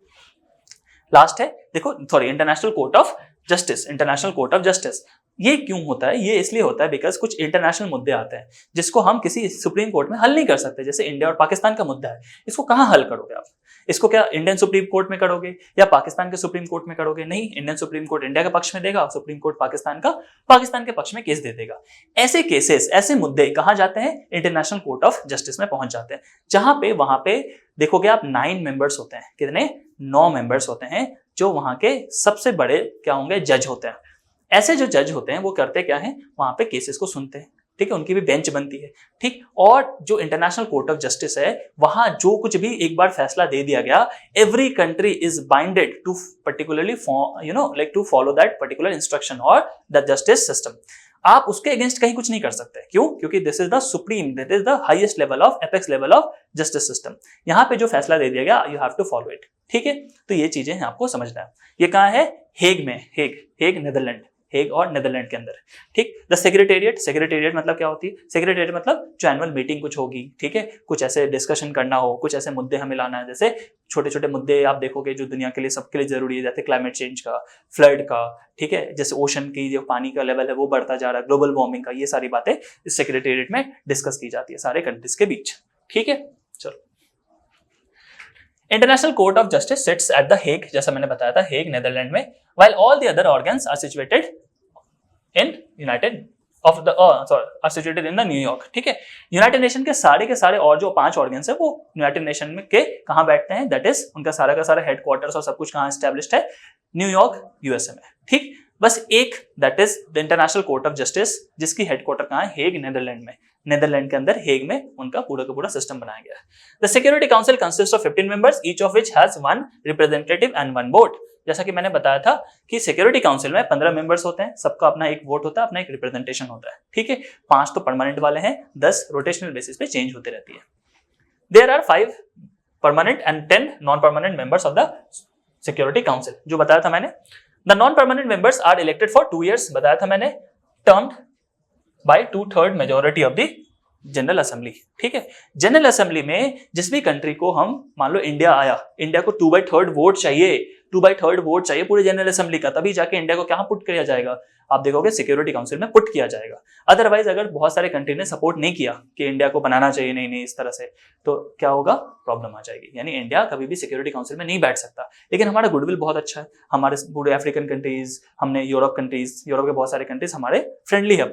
लास्ट है, देखो sorry, international court of justice. International court of justice ये क्यों होता है, ये इसलिए होता है बिकॉज कुछ इंटरनेशनल मुद्दे आते हैं जिसको हम किसी सुप्रीम कोर्ट में हल नहीं कर सकते। जैसे इंडिया और पाकिस्तान का मुद्दा है, इसको कहाँ हल करोगे आप, इसको क्या इंडियन सुप्रीम कोर्ट में करोगे या पाकिस्तान के सुप्रीम कोर्ट में करोगे, नहीं, इंडियन सुप्रीम कोर्ट इंडिया के पक्ष में देगा, सुप्रीम कोर्ट पाकिस्तान के पक्ष में केस दे देगा। ऐसे केसेस, ऐसे मुद्दे कहाँ जाते हैं, इंटरनेशनल कोर्ट ऑफ जस्टिस में पहुंच जाते हैं, जहां पे वहां पे देखोगे आप 9 मेंबर्स होते हैं, कितने, 9 मेंबर्स होते हैं, जो वहां के सबसे बड़े क्या होंगे, जज होते हैं। ऐसे जो जज होते हैं वो करते क्या है, वहां पे केसेस को सुनते हैं, ठीक है, उनकी भी बेंच बनती है, ठीक। और जो इंटरनेशनल कोर्ट ऑफ जस्टिस है, वहां जो कुछ भी एक बार फैसला दे दिया गया, every country is binded to particularly like to follow that particular instruction और द जस्टिस सिस्टम। आप उसके अगेंस्ट कहीं कुछ नहीं कर सकते, क्यों, क्योंकि this is the supreme, this is the highest level of, apex level of justice system. यहाँ पे जो फैसला दे दिया गया, you have to follow it, ठीक है। तो ये चीजें आपको समझना है। ये कहाँ है, हेग में, हेग नीदरलैंड, हेग और नीदरलैंड के अंदर, ठीक। द सेक्रेटेरिएट, सेक्रेटेरिएट मतलब क्या होती है, सेक्रेटेरिएट मतलब जो एनुअल मीटिंग कुछ होगी, ठीक है, कुछ ऐसे डिस्कशन करना हो, कुछ ऐसे मुद्दे हमें लाना है, जैसे छोटे छोटे मुद्दे आप देखोगे जो दुनिया के लिए, सबके लिए जरूरी है, जैसे क्लाइमेट चेंज का, फ्लड का, ठीक है, जैसे ओशन की जो पानी का लेवल है वो बढ़ता जा रहा है, ग्लोबल वार्मिंग का, ये सारी बातें इस सेक्रेटेरिएट में डिस्कस की जाती है सारे कंट्रीज के बीच, ठीक है। चलो, international court of justice seats at the Hague, जैसा मैंने बताया था, हेग नीदरलैंड में, while all the other organs are situated in situated in the New York, ठीक है। यूनाइटेड नेशन के सारे और जो 5 ऑर्गन्स है वो यूनाइटेड नेशन में के कहाँ बैठते हैं, दैट इज उनका सारा का सारा हेडक्वार्टर्स और सब कुछ कहाँ एस्टेब्लिश्ड है, न्यूयॉर्क, यूएसए में, ठीक। बस एक, that is the international court of justice, जिसकी हेडक्वार्टर कहाँ है, हेग नीदरलैंड में। नीदरलैंड के अंदर हेग में उनका पूरा का पूरा सिस्टम बनाया गया है। The security council consist of 15 members, each of which has 1 representative and 1 vote. जैसा कि मैंने बताया था कि सिक्योरिटी काउंसिल में 15 मेंबर्स होते हैं, सबका अपना एक वोट होता है, अपना एक रिप्रेजेंटेशन होता है, ठीक है। 5 तो परमानेंट वाले हैं, 10 रोटेशनल बेसिस पे चेंज होती रहती है। There are 5 permanent and 10 non permanent members of the security council, जो बताया था मैंने। The non permanent members are elected for 2 years, बताया था मैंने, termed by 2/3 majority of the general assembly, ठीक है। जनरल असेंबली में जिस भी कंट्री को हम, मान लो इंडिया आया, इंडिया को 2/3 वोट चाहिए, 2/3 वोट चाहिए पूरे जनरल असेंबली का, तभी जाके इंडिया को कहां पुट किया जाएगा, आप देखोगे सिक्योरिटी काउंसिल में पुट किया जाएगा। अदरवाइज अगर बहुत सारे कंट्री ने सपोर्ट नहीं किया कि इंडिया को बनाना चाहिए, नहीं इस तरह से, तो क्या होगा, प्रॉब्लम आ जाएगी। यानी इंडिया कभी भी सिक्योरिटी काउंसिल में नहीं बैठ सकता। लेकिन हमारा गुडविल बहुत अच्छा है, हमारे पूरे अफ्रीकन कंट्रीज, हमने यूरोप के बहुत सारे कंट्रीज हमारे फ्रेंडली है,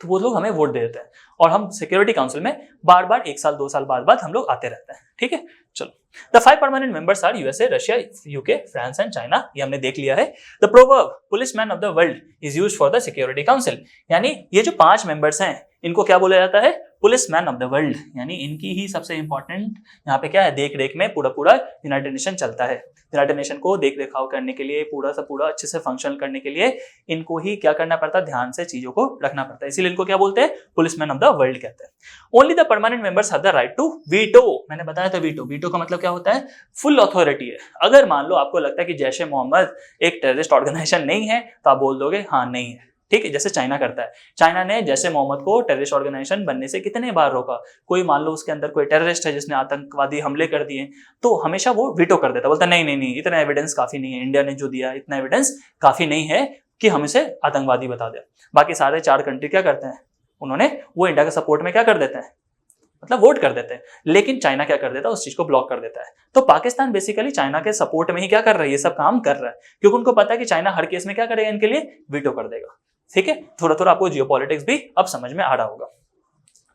तो वो लोग हमें वोट दे देते हैं और हम सिक्योरिटी काउंसिल में बार बार 1 साल 2 साल बाद हम लोग आते रहते हैं, ठीक है। चलो, the 5 permanent members are USA, Russia, UK, France and China, ये हमने देख लिया है। The proverb policeman of the world is used for the security council, यानी ये जो 5 मेंबर्स हैं इनको क्या बोला जाता है, पुलिसमैन ऑफ द वर्ल्ड, यानी इनकी ही सबसे इंपॉर्टेंट यहाँ पे क्या है, देख रेख में पूरा यूनाइटेड नेशन चलता है। यूनाइटेड नेशन को देख रेखाव करने के लिए, पूरा अच्छे से फंक्शन करने के लिए इनको ही क्या करना पड़ता है, ध्यान से चीजों को रखना पड़ता है, इसीलिए इनको क्या बोलते हैं, पुलिसमैन ऑफ द वर्ल्ड कहते हैं। Only the permanent members have the right to veto, मैंने बताया था वीटो का मतलब क्या होता है, फुल अथॉरिटी है। अगर मान लो आपको लगता है कि जैश ए मोहम्मद एक टेररिस्ट ऑर्गेनाइजेशन नहीं है, तो आप बोल दोगे हाँ नहीं है, ठीक है। जैसे चाइना करता है, चाइना ने जैश ए मोहम्मद को टेररिस्ट ऑर्गेनाइजेशन बनने से कितने बार रोका। कोई मान लो उसके अंदर कोई टेररिस्ट है जिसने आतंकवादी हमले कर दिए, तो हमेशा वो वीटो कर देता, बोलता नहीं इतना एविडेंस काफी नहीं है, इंडिया ने जो दिया इतना एविडेंस काफी नहीं है, कि हम इसे आतंकवादी बता दें। बाकी सारे 4 कंट्री क्या करते हैं, उन्होंने वो इंडिया के सपोर्ट में क्या कर देते हैं, मतलब वोट कर देते हैं। लेकिन चाइना क्या कर देता है, उस चीज को ब्लॉक कर देता है। तो पाकिस्तान बेसिकली चाइना के सपोर्ट में ही क्या कर रहा है, ये सब काम कर रहा है, क्योंकि उनको पता है कि चाइना हर केस में क्या करेगा, इनके लिए वीटो कर देगा। ठीक है, थोड़ा थोड़ा आपको जियोपॉलिटिक्स भी अब समझ में आ रहा होगा।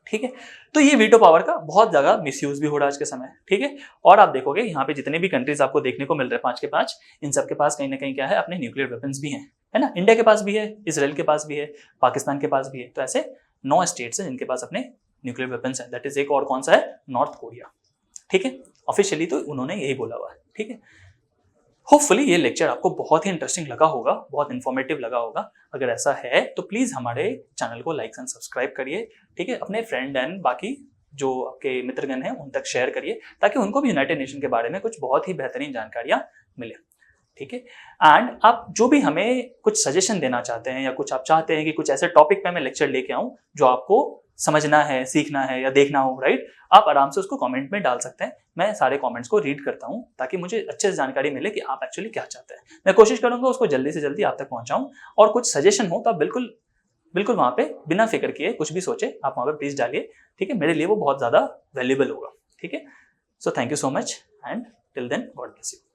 ठीक है, तो ये वीटो पावर का बहुत ज्यादा मिसयूज भी हो रहा है आज के समय। ठीक है, और आप देखोगे यहाँ पे जितने भी कंट्रीज आपको देखने को मिल रहे हैं 5 के 5, इन सब के पास कहीं ना कहीं क्या है, अपने न्यूक्लियर वेपन्स भी हैं, है ना। इंडिया के पास भी है, इसराइल के पास भी है, पाकिस्तान के पास भी है। तो ऐसे 9 स्टेट्स हैं जिनके पास अपने न्यूक्लियर वेपन्स हैं। दैट इज एक और कौन सा है, नॉर्थ कोरिया। ठीक है, ऑफिशियली तो उन्होंने यही बोला हुआ है। ठीक है, होपफुली ये लेक्चर आपको बहुत ही इंटरेस्टिंग लगा होगा, बहुत इन्फॉर्मेटिव लगा होगा। अगर ऐसा है तो प्लीज हमारे चैनल को लाइक एंड सब्सक्राइब करिए। ठीक है, अपने फ्रेंड एंड बाकी जो आपके मित्रगण हैं उन तक शेयर करिए, ताकि उनको भी यूनाइटेड नेशन के बारे में कुछ बहुत ही बेहतरीन जानकारियां मिले। ठीक है, एंड आप जो भी हमें कुछ सजेशन देना चाहते हैं या कुछ आप चाहते हैं कि कुछ ऐसे टॉपिक पे मैं लेक्चर लेके आऊं जो आपको समझना है, सीखना है या देखना हो, राइट, आप आराम से उसको कमेंट में डाल सकते हैं। मैं सारे कमेंट्स को रीड करता हूं ताकि मुझे अच्छे से जानकारी मिले कि आप एक्चुअली क्या चाहते हैं। मैं कोशिश करूंगा उसको जल्दी से जल्दी आप तक पहुंचाऊं, और कुछ सजेशन हो तो आप बिल्कुल बिल्कुल वहां पे बिना फिक्र किए कुछ भी सोचे आप वहां पे प्लीज डालिए। ठीक है, मेरे लिए वो बहुत ज्यादा वैल्यूएबल होगा। ठीक है, so thank you so much and till then God bless you.